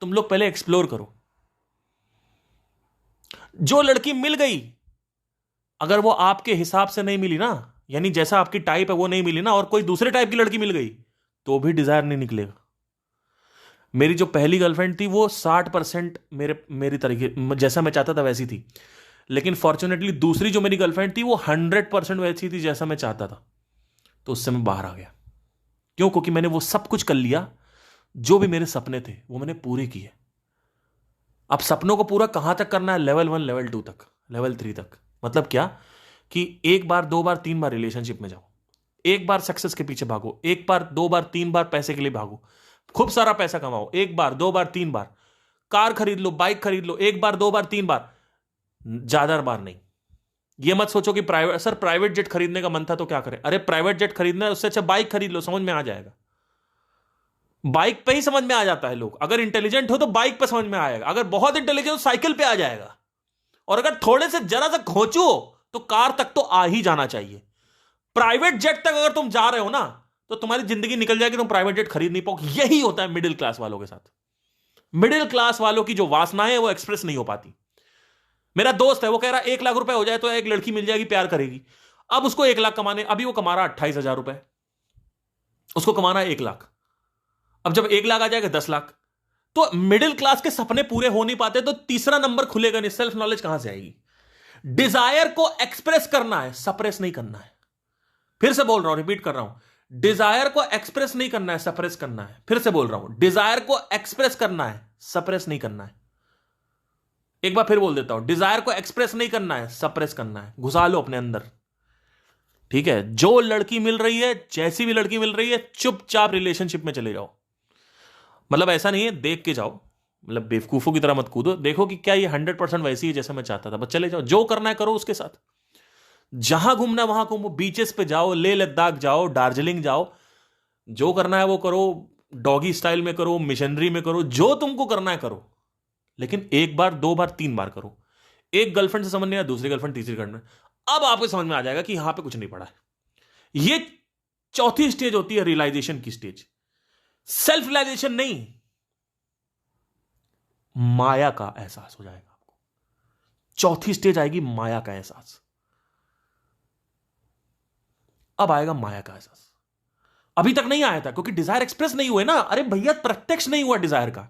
तुम लोग पहले एक्सप्लोर करो। जो लड़की मिल गई, अगर वो आपके हिसाब से नहीं मिली ना, यानी जैसा आपकी टाइप है वो नहीं मिली ना, और कोई दूसरे टाइप की लड़की मिल गई, तो भी डिजायर नहीं निकलेगा। मेरी जो पहली गर्लफ्रेंड थी वो 60% मेरी तरीके, जैसा मैं चाहता था वैसी थी। लेकिन फॉर्चुनेटली दूसरी जो मेरी गर्लफ्रेंड थी वो 100% वैसी थी जैसा मैं चाहता था। तो उससे मैं बाहर आ गया। क्यों? क्योंकि मैंने वो सब कुछ कर लिया, जो भी मेरे सपने थे वो मैंने पूरे किए। अब सपनों को पूरा कहां तक करना है? लेवल 1, लेवल 2 तक, लेवल 3 तक। मतलब क्या? कि एक बार, दो बार, तीन बार रिलेशनशिप में जाओ, एक बार सक्सेस के पीछे भागो, एक बार, दो बार, तीन बार पैसे के लिए भागो, खूब सारा पैसा कमाओ, एक बार, दो बार, तीन बार, कार खरीद लो, बाइक खरीद लो, एक बार, दो बार, तीन बार, ज्यादा बार नहीं। ये मत सोचो कि प्राइवेट जेट खरीदने का मन था तो क्या करें। अरे प्राइवेट जेट खरीदना है, उससे अच्छा बाइक खरीद लो, समझ में आ जाएगा। बाइक पे ही समझ में आ जाता है लोग। अगर इंटेलिजेंट हो तो बाइक पे समझ में आएगा, अगर बहुत इंटेलिजेंट हो साइकिल पे आ जाएगा, और अगर थोड़े से जरा सा खोचू हो तो कार तक तो आ ही जाना चाहिए। प्राइवेट जेट तक अगर तुम जा रहे हो ना तो तुम्हारी जिंदगी निकल जाएगी, तुम प्राइवेट जेट खरीद नहीं पाओगे। यही होता है मिडिल क्लास वालों के साथ। मिडिल क्लास वालों की जो वासनाएं है वो एक्सप्रेस नहीं हो पाती। मेरा दोस्त है, वो कह रहा 1 लाख रुपए हो जाए तो एक लड़की मिल जाएगी, प्यार करेगी। अब उसको 1 लाख कमाने, अभी वो कमा रहा 28,000 रुपए, उसको कमाना है 1 लाख। अब जब 1 लाख आ जाएगा 10 लाख, तो मिडिल क्लास के सपने पूरे हो नहीं पाते, तो तीसरा नंबर खुलेगा नहीं। सेल्फ नॉलेज कहां से आएगी? डिजायर को एक्सप्रेस करना है, सप्रेस नहीं करना है। फिर से बोल रहा हूं, रिपीट कर रहा हूं, डिजायर को एक्सप्रेस नहीं करना है, सप्रेस करना है। फिर से बोल रहा हूं, डिजायर को एक्सप्रेस करना है, सप्रेस नहीं करना है। एक बार फिर बोल देता हूं, डिजायर को एक्सप्रेस नहीं करना है, सप्रेस करना है। घुसा लो अपने अंदर, ठीक है? जो लड़की मिल रही है, जैसी भी लड़की मिल रही है, चुपचाप रिलेशनशिप में चले जाओ। मतलब ऐसा नहीं है देख के जाओ, मतलब बेवकूफों की तरह मत कूदो। देखो कि क्या ये 100% वैसी है जैसा मैं चाहता था, बस चले जाओ। जो करना है करो उसके साथ, जहां घूमना है वहां घूमो, बीचेस पे जाओ, लेह लद्दाख जाओ, दार्जिलिंग जाओ, जो करना है वो करो। डॉगी स्टाइल में करो, मिशनरी में करो, जो तुमको करना है करो। लेकिन एक बार, दो बार, तीन बार करो। एक गर्लफ्रेंड से समझ नहीं आया, दूसरी गर्लफ्रेंड, तीसरी गर्लफ्रेंड, अब आपको समझ में आ जाएगा कि यहां पे कुछ नहीं पड़ा है। ये चौथी स्टेज होती है रियलाइजेशन की स्टेज। सेल्फ रियलाइजेशन नहीं, माया का एहसास हो जाएगा आपको। चौथी स्टेज आएगी माया का एहसास। अब आएगा माया का एहसास। अभी तक नहीं आया था क्योंकि डिजायर एक्सप्रेस नहीं हुए ना। अरे भैया, प्रत्यक्ष नहीं हुआ डिजायर का।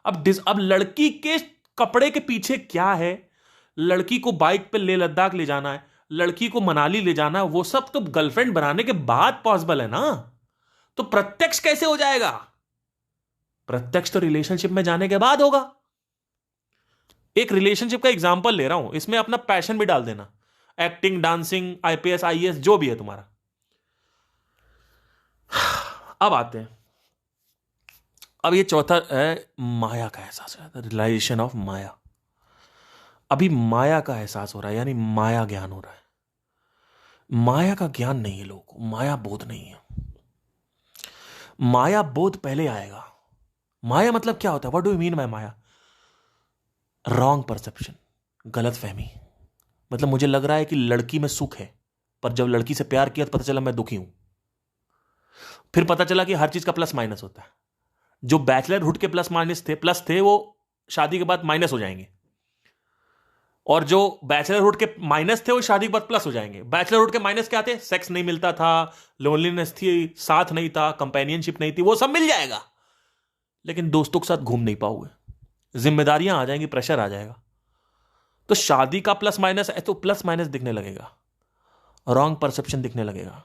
अब लड़की के कपड़े के पीछे क्या है, लड़की को बाइक पे लेह लद्दाख ले जाना है, लड़की को मनाली ले जाना है, वो सब तो गर्लफ्रेंड बनाने के बाद पॉसिबल है ना। तो प्रत्यक्ष कैसे हो जाएगा? प्रत्यक्ष तो रिलेशनशिप में जाने के बाद होगा। एक रिलेशनशिप का एग्जांपल ले रहा हूं, इसमें अपना पैशन भी डाल देना, एक्टिंग, डांसिंग, आईपीएस, आईएएस, जो भी है तुम्हारा। अब आते हैं, अब ये चौथा है माया का एहसास, रियलाइजेशन ऑफ माया। अभी माया का एहसास हो रहा है, यानी माया ज्ञान हो रहा है। माया का ज्ञान नहीं है लोगों को, माया बोध नहीं है। माया बोध पहले आएगा। माया मतलब क्या होता है? What do you mean bye Maya? Wrong perception, गलत फहमी। मतलब मुझे लग रहा है कि लड़की में सुख है, पर जब लड़की से प्यार किया तो पता चला मैं दुखी हूं। फिर पता चला कि हर चीज का प्लस माइनस होता है। जो बैचलरहुड के प्लस थे वो शादी के बाद माइनस हो जाएंगे, और जो बैचलरहुड के माइनस थे वो शादी के बाद प्लस हो जाएंगे। बैचलरहुड के माइनस क्या थे? सेक्स नहीं मिलता था, लोनलीनेस थी, साथ नहीं था, कंपेनियनशिप नहीं थी, वो सब मिल जाएगा, लेकिन दोस्तों के साथ घूम नहीं पाओगे, जिम्मेदारियां आ जाएंगी, प्रेशर आ जाएगा। तो शादी का प्लस माइनस है तो प्लस माइनस दिखने लगेगा, रॉन्ग परसेप्शन दिखने लगेगा।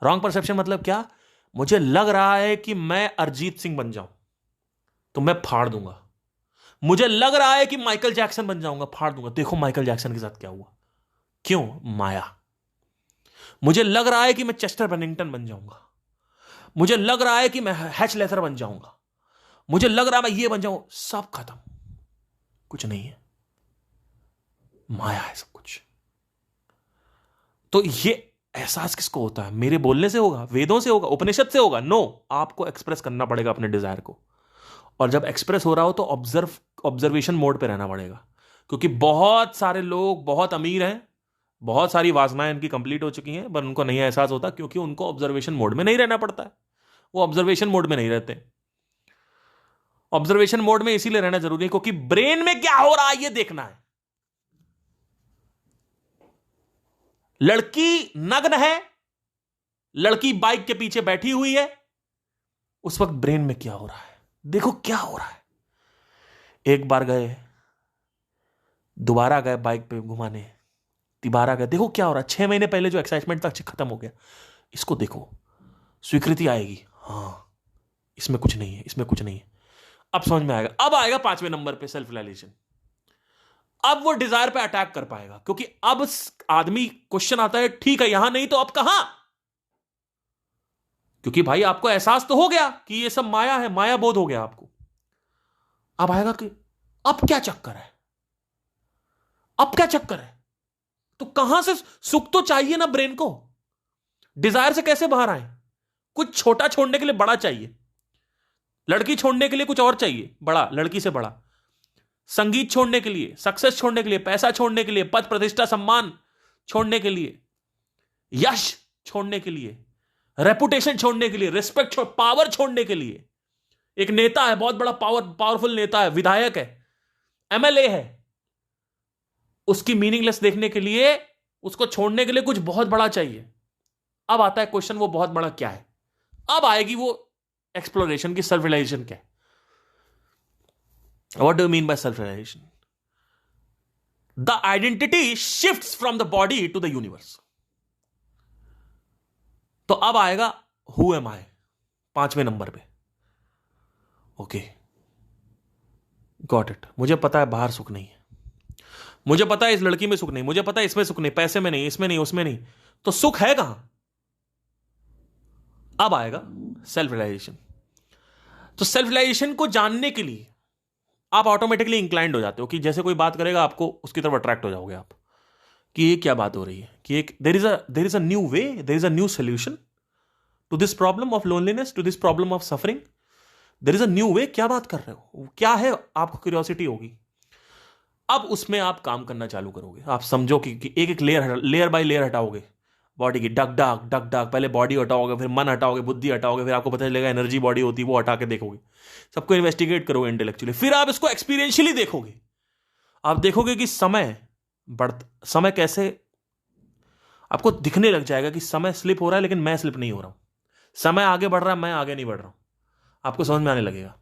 रॉन्ग परसेप्शन मतलब क्या? मुझे लग रहा है कि मैं अरिजीत सिंह बन जाऊं तो मैं फाड़ दूंगा। मुझे लग रहा है कि माइकल जैक्सन बन जाऊंगा, फाड़ दूंगा। देखो माइकल जैक्सन के साथ क्या हुआ। क्यों? माया। मुझे लग रहा है कि मैं चेस्टर बेनिंगटन बन जाऊंगा, मुझे लग रहा है कि मैं हैच लेथर बन जाऊंगा, मुझे लग रहा है मैं ये बन जाऊं। सब खत्म, कुछ नहीं है, माया है सब कुछ। तो ये एहसास किसको होता है? मेरे बोलने से होगा? वेदों से होगा? उपनिषद से होगा? नो, आपको एक्सप्रेस करना पड़ेगा अपने डिजायर को। और जब एक्सप्रेस हो रहा हो तो ऑब्जर्वेशन मोड पे रहना पड़ेगा, क्योंकि बहुत सारे लोग बहुत अमीर हैं, बहुत सारी वासनाएं इनकी कंप्लीट हो चुकी हैं, पर उनको नहीं एहसास होता, क्योंकि उनको ऑब्जर्वेशन मोड में नहीं रहना पड़ता है। वो ऑब्जर्वेशन मोड में नहीं रहते। ऑब्जर्वेशन मोड में इसीलिए रहना जरूरी है क्योंकि ब्रेन में क्या हो रहा है ये देखना है। लड़की नग्न है, लड़की बाइक के पीछे बैठी हुई है, उस वक्त ब्रेन में क्या हो रहा है? देखो क्या हो रहा है। एक बार गए, दोबारा गए बाइक पे घुमाने, तिबारा गए, देखो क्या हो रहा है। 6 महीने पहले जो एक्साइटमेंट था खत्म हो गया। इसको देखो, स्वीकृति आएगी, हाँ इसमें कुछ नहीं है, इसमें कुछ नहीं है। अब समझ में आएगा। अब आएगा 5वें नंबर पे सेल्फ रियलाइजेशन। अब वो डिजायर पे अटैक कर पाएगा, क्योंकि अब आदमी क्वेश्चन आता है, ठीक है यहां नहीं तो अब कहां? क्योंकि भाई आपको एहसास तो हो गया कि ये सब माया है, माया बोध हो गया आपको। अब आएगा कि अब क्या चक्कर है, अब क्या चक्कर है? तो कहां से सुख तो चाहिए ना ब्रेन को। डिजायर से कैसे बाहर आए? कुछ छोटा छोड़ने के लिए बड़ा चाहिए, लड़की छोड़ने के लिए कुछ और चाहिए बड़ा, लड़की से बड़ा, संगीत छोड़ने के लिए, सक्सेस छोड़ने के लिए, पैसा छोड़ने के लिए, पद प्रतिष्ठा सम्मान छोड़ने के लिए, यश छोड़ने के लिए, रेपुटेशन छोड़ने के लिए, रिस्पेक्ट पावर छोड़ने के लिए। एक नेता है, बहुत बड़ा पावरफुल नेता है, विधायक है, एमएलए है, उसकी मीनिंगलेस देखने के लिए, उसको छोड़ने के लिए कुछ बहुत बड़ा चाहिए। अब आता है क्वेश्चन, वो बहुत बड़ा क्या है? अब आएगी वो एक्सप्लोरेशन की सेल्फ रियलाइजेशन क्या है। What do you mean by self realisation? The identity shifts from the body to the universe. तो अब आएगा हु एम आई, 5वें नंबर पे। Okay, got it. मुझे पता है बाहर सुख नहीं है, मुझे पता है इस लड़की में सुख नहीं, मुझे पता है इसमें सुख नहीं, पैसे में नहीं, इसमें नहीं, उसमें नहीं, तो सुख है कहां? अब आएगा सेल्फ रियलाइजेशन। तो सेल्फ रियलाइजेशन को जानने के लिए आप ऑटोमेटिकली इंक्लाइंड हो जाते हो, कि जैसे कोई बात करेगा आपको उसकी तरफ अट्रैक्ट हो जाओगे आप, कि ये क्या बात हो रही है, कि एक there is a new way, there is a new solution to this problem of loneliness, to this problem of suffering. There is a new way. क्या बात कर रहे हो, क्या है? आपको क्यूरियोसिटी होगी। अब उसमें आप काम करना चालू करोगे। आप समझो कि एक एक लेयर बाय लेयर हटाओगे बॉडी की, डक डक डक डक। पहले बॉडी हटाओगे, फिर मन हटाओगे, बुद्धि हटाओगे, फिर आपको पता चलेगा एनर्जी बॉडी होती है, वो हटा के देखोगे, सबको इन्वेस्टिगेट करोगे इंटेलेक्चुअली। फिर आप इसको एक्सपीरियंशियली देखोगे। आप देखोगे कि समय कैसे आपको दिखने लग जाएगा, कि समय स्लिप हो रहा है लेकिन मैं स्लिप नहीं हो रहा हूं, समय आगे बढ़ रहा है, मैं आगे नहीं बढ़ रहा हूं। आपको समझ में आने लगेगा।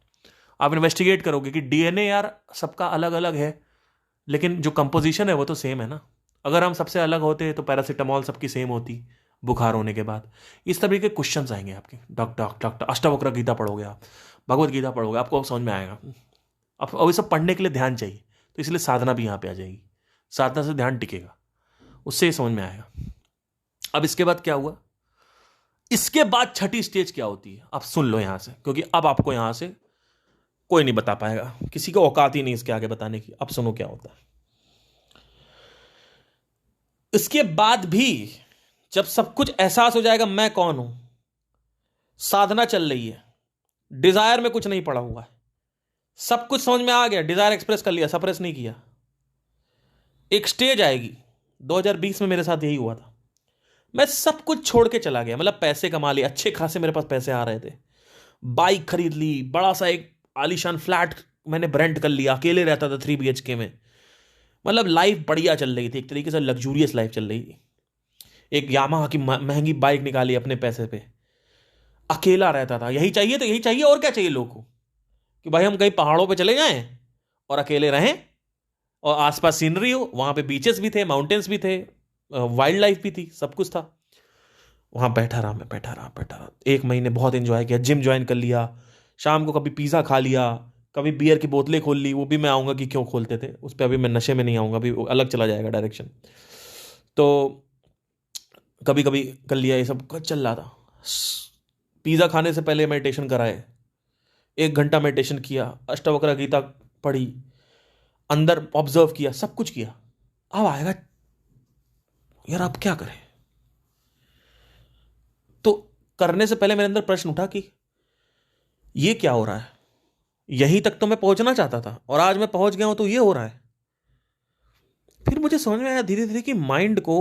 आप इन्वेस्टिगेट करोगे कि डीएनए यार सबका अलग अलग है, लेकिन जो कंपोजिशन है वो तो सेम है ना। अगर हम सबसे अलग होते तो पैरासिटामॉल सबकी सेम होती बुखार होने के बाद। इस तरह के क्वेश्चंस आएंगे आपके। डॉक डॉक डॉक अष्टावक्र गीता पढ़ोगे आप, भगवत गीता पढ़ोगे, आपको अब समझ में आएगा। अब ये सब पढ़ने के लिए ध्यान चाहिए, तो इसलिए साधना भी यहाँ पे आ जाएगी। साधना से ध्यान टिकेगा, उससे ही समझ में आएगा। अब इसके बाद क्या हुआ? इसके बाद छठी स्टेज क्या होती है, आप सुन लो यहां से, क्योंकि अब आपको यहां से कोई नहीं बता पाएगा, किसी को औकात ही नहीं इसके आगे बताने की। अब सुनो क्या होता है। इसके बाद भी जब सब कुछ एहसास हो जाएगा मैं कौन हूं, साधना चल रही है, डिजायर में कुछ नहीं पड़ा हुआ है, सब कुछ समझ में आ गया, डिजायर एक्सप्रेस कर लिया, सप्रेस नहीं किया। एक स्टेज आएगी, 2020 में मेरे साथ यही हुआ था। मैं सब कुछ छोड़ के चला गया, मतलब पैसे कमा लिए, अच्छे खासे मेरे पास पैसे आ रहे थे, बाइक खरीद ली, बड़ा सा एक आलीशान फ्लैट मैंने रेंट कर लिया, अकेले रहता था 3 BHK में। मतलब लाइफ बढ़िया चल रही थी, एक तरीके से लग्जूरियस लाइफ चल रही थी। एक यामाहा की महंगी बाइक निकाली अपने पैसे पे, अकेला रहता था। यही चाहिए तो यही चाहिए, और क्या चाहिए लोगों को, कि भाई हम कहीं पहाड़ों पे चले जाएं और अकेले रहें, और आसपास सीनरी हो, वहां पे बीचेस भी थे, माउंटेन्स भी थे, वाइल्ड लाइफ भी थी, सब कुछ था। वहां बैठा रहा, मैं बैठा रहा बैठा रहा, 1 महीने बहुत इंजॉय किया, जिम ज्वाइन कर लिया, शाम को कभी पिज़्ज़ा खा लिया, कभी बियर की बोतलें खोल ली। वो भी मैं आऊँगा कि क्यों खोलते थे, उस पर अभी मैं नशे में नहीं आऊँगा, अभी वो अलग चला जाएगा डायरेक्शन। तो कभी कभी कर लिया, ये सब कुछ चल रहा था। पिज़्ज़ा खाने से पहले मेडिटेशन कराए, 1 घंटा मेडिटेशन किया, अष्टवक्र गीता पढ़ी, अंदर ऑब्जर्व किया, सब कुछ किया। अब आएगा यार आप क्या करें, तो करने से पहले मेरे अंदर प्रश्न उठा कि ये क्या हो रहा है। यहीं तक तो मैं पहुंचना चाहता था, और आज मैं पहुंच गया हूं तो ये हो रहा है। फिर मुझे समझ में आया धीरे धीरे कि माइंड को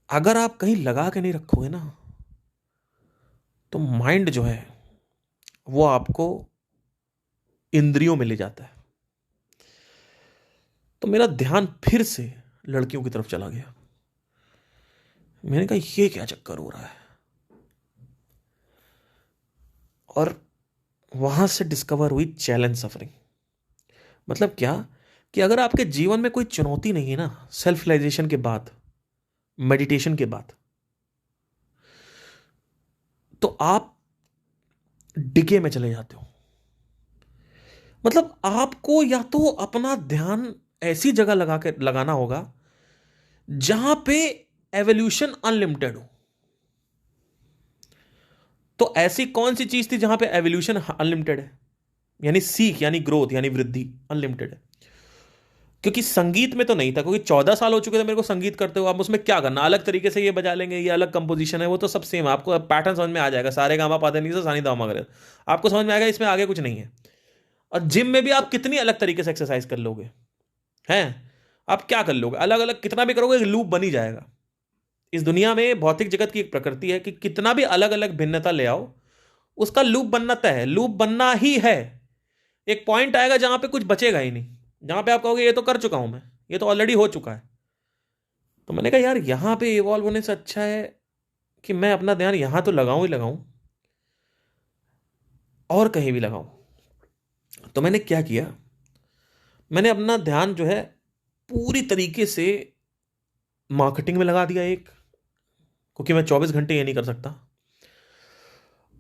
अगर आप कहीं लगा के नहीं रखोगे ना, तो माइंड जो है वो आपको इंद्रियों में ले जाता है। तो मेरा ध्यान फिर से लड़कियों की तरफ चला गया। मैंने कहा ये क्या चक्कर हो रहा है, और वहां से डिस्कवर हुई चैलेंज सफरिंग। मतलब क्या, कि अगर आपके जीवन में कोई चुनौती नहीं है ना, सेल्फ रियलाइजेशन के बाद, मेडिटेशन के बाद, तो आप डिके में चले जाते हो। मतलब आपको या तो अपना ध्यान ऐसी जगह लगाना होगा जहां पे एवोल्यूशन अनलिमिटेड हो। तो ऐसी कौन सी चीज थी जहां पे एवोल्यूशन अनलिमिटेड है, यानी सीख, यानी ग्रोथ, यानी वृद्धि अनलिमिटेड है। क्योंकि संगीत में तो नहीं था, क्योंकि 14 साल हो चुके थे मेरे को संगीत करते हुए। आप उसमें क्या करना, अलग तरीके से ये बजा लेंगे, ये अलग कंपोजिशन है, वो तो सब सेम है, आपको पैटर्न समझ में आ जाएगा, सारे गामा पाधे नी सा सानी दा मगरे, आपको समझ में आएगा, इसमें आगे कुछ नहीं है। और जिम में भी आप कितनी अलग तरीके से एक्सरसाइज कर लोगे, हैं आप क्या कर लोगे, अलग अलग कितना भी करोगे, लूप बन ही जाएगा। इस दुनिया में भौतिक जगत की एक प्रकृति है कि कितना भी अलग अलग भिन्नता ले आओ, उसका लूप बनना तय है, लूप बनना ही है। एक पॉइंट आएगा जहां पे कुछ बचेगा ही नहीं, जहां पे आप कहोगे ये तो कर चुका हूं मैं, ये तो ऑलरेडी हो चुका है। तो मैंने कहा यार यहां पे इवॉल्व होने से अच्छा है कि मैं अपना ध्यान यहां तो लगाऊं ही लगाऊं, और कहीं भी लगाऊं। तो मैंने क्या किया, मैंने अपना ध्यान जो है पूरी तरीके से मार्केटिंग में लगा दिया, एक, क्योंकि मैं 24 घंटे ये नहीं कर सकता।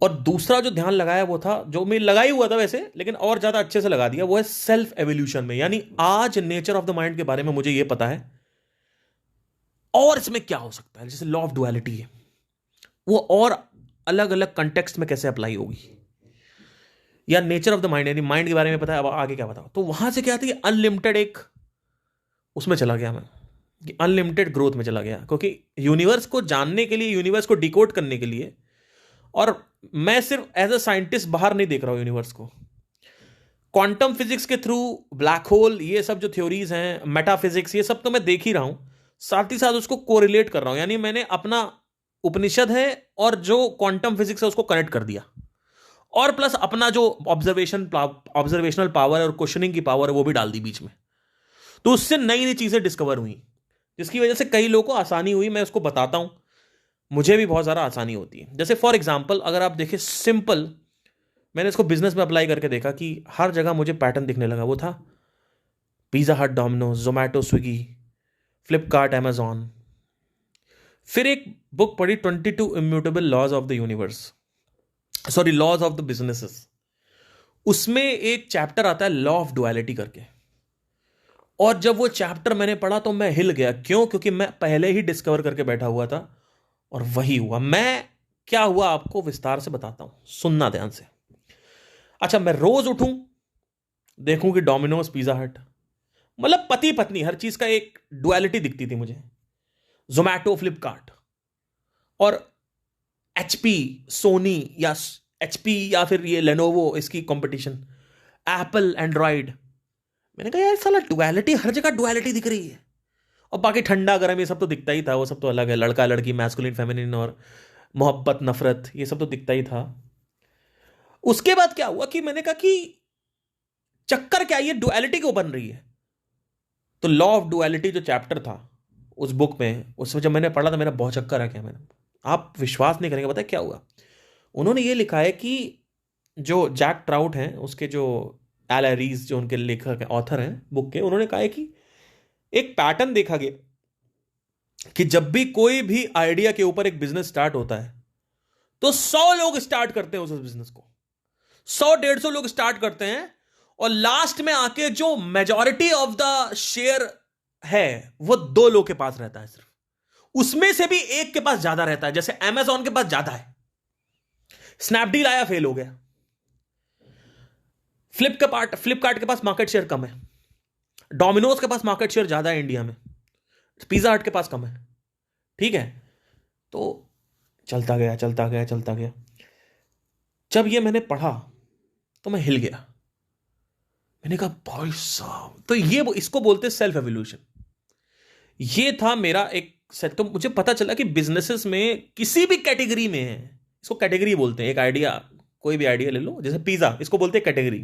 और दूसरा जो ध्यान लगाया वो था, जो मैं लगा ही हुआ था वैसे, लेकिन और ज्यादा अच्छे से लगा दिया, वो है सेल्फ एवोल्यूशन में। यानी आज नेचर ऑफ द माइंड के बारे में मुझे ये पता है, और इसमें क्या हो सकता है, जैसे लॉ ऑफ डुअलिटी है, वो और अलग अलग कंटेक्स्ट में कैसे अप्लाई होगी, या नेचर ऑफ द माइंड, यानी माइंड के बारे में पता है, अब आगे क्या बताओ। तो वहां से क्या था कि अनलिमिटेड एक उसमें चला गया मैं, कि अनलिमिटेड ग्रोथ में चला गया। क्योंकि यूनिवर्स को जानने के लिए, यूनिवर्स को डिकोड करने के लिए, और मैं सिर्फ एज अ साइंटिस्ट बाहर नहीं देख रहा हूं यूनिवर्स को, क्वांटम फिजिक्स के थ्रू, ब्लैक होल, ये सब जो थ्योरीज हैं, मेटाफिजिक्स, ये सब तो मैं देख ही रहा हूं, साथ ही साथ उसको कोरिलेट कर रहा हूं। यानी मैंने अपना उपनिषद है और जो क्वांटम फिजिक्स है उसको कनेक्ट कर दिया, और प्लस अपना जो ऑब्जर्वेशनल पावर और क्वेश्चनिंग की पावर है वो भी डाल दी बीच में। तो उससे नई नई चीजें डिस्कवर हुई, जिसकी वजह से कई लोगों को आसानी हुई। मैं उसको बताता हूं, मुझे भी बहुत ज़्यादा आसानी होती है। जैसे फॉर एग्जाम्पल अगर आप देखें, सिंपल, मैंने इसको बिजनेस में अप्लाई करके देखा कि हर जगह मुझे पैटर्न दिखने लगा। वो था pizza hut, Domino's, Zomato, Swiggy, Flipkart, Amazon. फिर एक बुक पढ़ी, 22 immutable laws of the universe, sorry, laws of the businesses. उसमें एक चैप्टर आता है लॉ ऑफ डुअलिटी करके, और जब वो चैप्टर मैंने पढ़ा तो मैं हिल गया। क्यों? क्योंकि मैं पहले ही डिस्कवर करके बैठा हुआ था, और वही हुआ। मैं क्या हुआ आपको विस्तार से बताता हूं, सुनना ध्यान से। अच्छा, मैं रोज उठूं, देखूं कि डोमिनोज, पिज्जा हट, मतलब पति पत्नी, हर चीज का एक डुअलिटी दिखती थी मुझे, जोमैटो, फ्लिपकार्ट, और एचपी, सोनी या एचपी या फिर ये लेनोवो, इसकी कंपटीशन, एप्पल, एंड्रॉइड। मैंने कहा यार साला डुअलिटी, हर जगह डुअलिटी दिख रही है। और बाकी ठंडा गर्म ये सब तो दिखता ही था, वो सब तो अलग है, लड़का लड़की, मैस्कुलिन फेमिनिन और मोहब्बत नफरत, ये सब तो दिखता ही था। उसके बाद क्या हुआ कि मैंने कहा कि चक्कर क्या, ये डुअलिटी क्यों बन रही है। तो लॉ ऑफ डुअलिटी जो चैप्टर था उस बुक में, उसमें जब मैंने पढ़ा था मेरा बहुत चक्कर आ गया। मैंने, आप विश्वास नहीं करेंगे, पता है क्या हुआ। उन्होंने ये लिखा है कि जो जैक ट्राउट हैं, उसके जो एल एरीज जो उनके लेखक हैं, ऑथर हैं बुक के, उन्होंने कहा है कि एक पैटर्न देखा गया कि जब भी कोई भी आइडिया के ऊपर एक बिजनेस स्टार्ट होता है तो 100 लोग स्टार्ट करते हैं उस बिजनेस को, 100-150 लोग स्टार्ट करते हैं, और लास्ट में आके जो मेजॉरिटी ऑफ द शेयर है वो 2 लोग के पास रहता है सिर्फ। उसमें से भी एक के पास ज्यादा रहता है, जैसे अमेजॉन के पास ज्यादा है, स्नैपडील आया फेल हो गया, फ्लिपकार्ट के पास मार्केट शेयर कम है, डोमिनोज के पास मार्केट शेयर ज्यादा है इंडिया में, पिज्जा हट के पास कम है। ठीक है, तो चलता गया चलता गया चलता गया। जब ये मैंने पढ़ा तो मैं हिल गया। मैंने कहा भाई साहब, तो ये इसको बोलते हैं सेल्फ एवोल्यूशन। ये था मेरा एक सेट। तो मुझे पता चला कि बिजनेसेस में किसी भी कैटेगरी में है, इसको कैटेगरी बोलते हैं। एक आइडिया, कोई भी आइडिया ले लो, जैसे पिज्जा, इसको बोलते हैं कैटेगरी।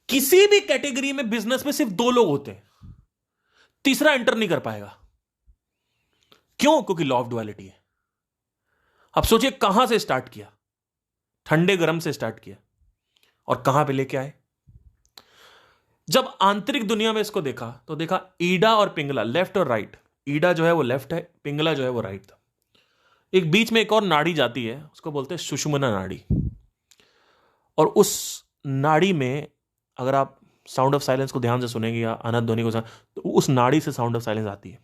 किसी भी कैटेगरी में बिजनेस में सिर्फ 2 लोग होते हैं, तीसरा एंटर नहीं कर पाएगा। क्यों? क्योंकि लॉ ऑफ डुअलिटी है। अब सोचिए कहां से स्टार्ट किया, ठंडे गर्म से स्टार्ट किया और कहां पे लेके आए। जब आंतरिक दुनिया में इसको देखा तो देखा ईडा और पिंगला, लेफ्ट और राइट। ईडा जो है वो लेफ्ट है, पिंगला जो है वो राइट था। एक बीच में एक और नाड़ी जाती है, उसको बोलते हैं सुषुम्ना नाड़ी। और उस नाड़ी में अगर आप साउंड ऑफ साइलेंस को ध्यान से सुनेंगे या अनंत ध्वनि को, तो उस नाड़ी से साउंड ऑफ साइलेंस आती है।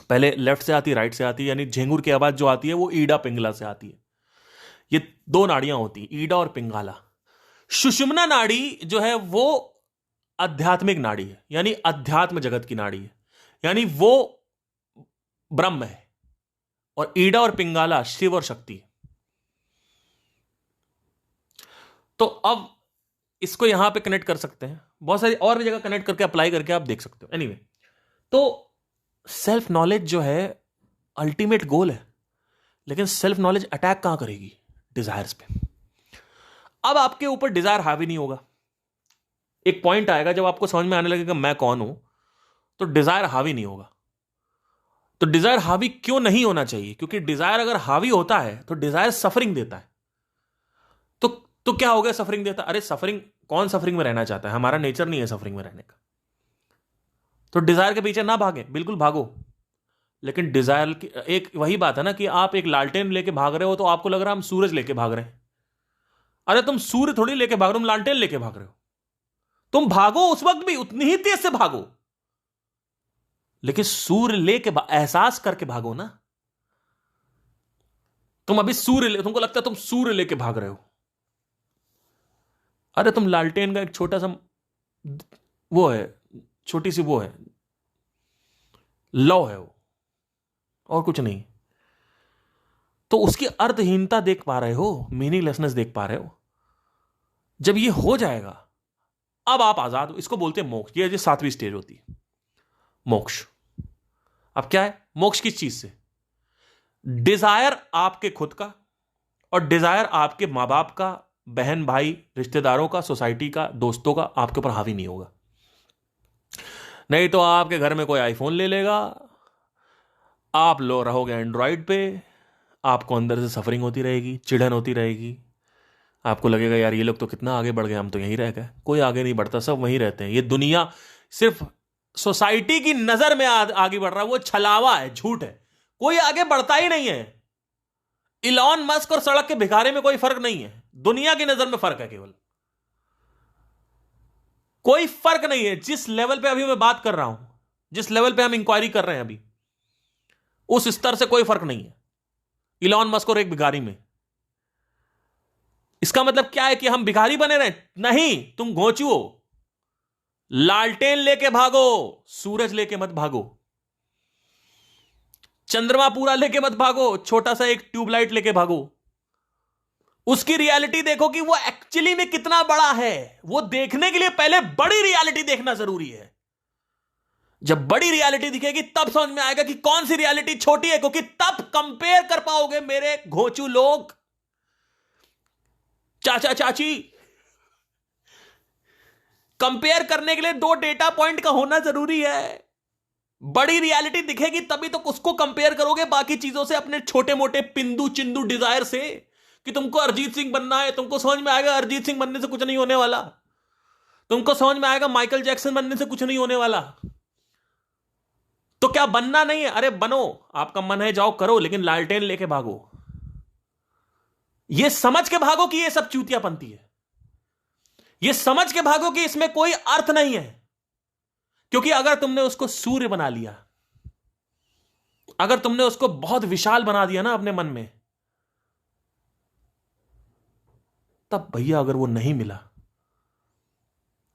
पहले लेफ्ट से आती है, राइट से आती है, यानी झेंगुर की आवाज जो आती है वो ईडा पिंगला से आती है। ये 2 नाड़ियां होती हैं, ईडा और पिंगला। सुषुम्ना नाड़ी जो है वो आध्यात्मिक नाड़ी है, यानी अध्यात्म जगत की नाड़ी है, यानी वो ब्रह्म है। और ईडा और पिंगला शिव और शक्ति है। तो अब इसको यहां पे कनेक्ट कर सकते हैं, बहुत सारी और भी जगह कनेक्ट करके अप्लाई करके आप देख सकते हो। एनीवे, तो सेल्फ नॉलेज जो है अल्टीमेट गोल है, लेकिन सेल्फ नॉलेज अटैक कहां करेगी? डिजायर्स पे। अब आपके ऊपर डिजायर हावी नहीं होगा। एक पॉइंट आएगा जब आपको समझ में आने लगेगा मैं कौन हूं, तो डिजायर हावी नहीं होगा। तो डिजायर हावी क्यों नहीं होना चाहिए? क्योंकि डिजायर अगर हावी होता है तो डिजायर सफरिंग देता है। तो क्या हो गया सफरिंग देता? अरे सफरिंग, कौन सफरिंग में रहना चाहता है? हमारा नेचर नहीं है सफरिंग में रहने का। तो डिजायर के पीछे ना भागे, बिल्कुल भागो, लेकिन डिजायर की एक वही बात है ना कि आप एक लालटेन लेके भाग रहे हो तो आपको लग रहा है हम सूरज लेके भाग रहे हैं। अरे तुम सूर्य थोड़ी लेके भाग रहे हो, तुम लालटेन लेके भाग रहे हो। तुम भागो उस वक्त भी उतनी ही तेज से भागो, लेकिन सूर्य लेके एहसास करके भागो ना। तुम अभी तुमको लगता है तुम सूर्य लेके भाग रहे हो। अरे तुम लालटेन का एक छोटा सा वो है, छोटी सी वो है, लौ है वो, और कुछ नहीं। तो उसकी अर्थहीनता देख पा रहे हो, मीनिंगलेसनेस देख पा रहे हो। जब ये हो जाएगा अब आप आजाद हो। इसको बोलते हैं मोक्ष। ये 7वीं स्टेज होती है, मोक्ष। अब क्या है मोक्ष? किस चीज से? डिजायर आपके खुद का और डिजायर आपके मां बाप का, बहन भाई, रिश्तेदारों का, सोसाइटी का, दोस्तों का आपके ऊपर हावी नहीं होगा। नहीं तो आपके घर में कोई आईफोन ले लेगा, आप लो रहोगे एंड्रॉइड पे, आपको अंदर से सफरिंग होती रहेगी, चिढ़न होती रहेगी। आपको लगेगा यार ये लोग तो कितना आगे बढ़ गए, हम तो यहीं रह गए। कोई आगे नहीं बढ़ता, सब वहीं रहते हैं। ये दुनिया सिर्फ सोसाइटी की नजर में आगे बढ़ रहा है, वो छलावा है, झूठ है। कोई आगे बढ़ता ही नहीं है। इलॉन मस्क और सड़क के भिखारी में कोई फर्क नहीं है, दुनिया की नजर में फर्क है केवल। कोई फर्क नहीं है। जिस लेवल पे अभी मैं बात कर रहा हूं, जिस लेवल पे हम इंक्वायरी कर रहे हैं अभी, उस स्तर से कोई फर्क नहीं है इलॉन मस्क और एक भिखारी में। इसका मतलब क्या है कि हम भिखारी बने रहे? नहीं, तुम घोंचू हो। लालटेन लेके भागो, सूरज लेके मत भागो। चंद्रमा पूरा लेके मत भागो, छोटा सा एक ट्यूबलाइट लेके भागो। उसकी रियलिटी देखो कि वो एक्चुअली में कितना बड़ा है। वो देखने के लिए पहले बड़ी रियलिटी देखना जरूरी है। जब बड़ी रियलिटी दिखेगी तब समझ में आएगा कि कौन सी रियलिटी छोटी है, क्योंकि तब कंपेयर कर पाओगे मेरे घोंचू लोग, चाचा चाची। कंपेयर करने के लिए दो डेटा पॉइंट का होना जरूरी है। बड़ी रियलिटी दिखेगी तभी तो उसको कंपेयर करोगे बाकी चीजों से, अपने छोटे मोटे पिंदू चिंदू डिजायर से, कि तुमको अरिजीत सिंह बनना है। तुमको समझ में आएगा अरिजीत सिंह बनने से कुछ नहीं होने वाला। तुमको समझ में आएगा माइकल जैक्सन बनने से कुछ नहीं होने वाला। तो क्या बनना नहीं है? अरे बनो, आपका मन है जाओ करो, लेकिन लालटेन लेके भागो। ये समझ के भागो कि ये सब चूतियापंती है। ये समझ के भागो कि इसमें कोई अर्थ नहीं है। क्योंकि अगर तुमने उसको सूर्य बना लिया, अगर तुमने उसको बहुत विशाल बना दिया ना अपने मन में, तब भैया अगर वो नहीं मिला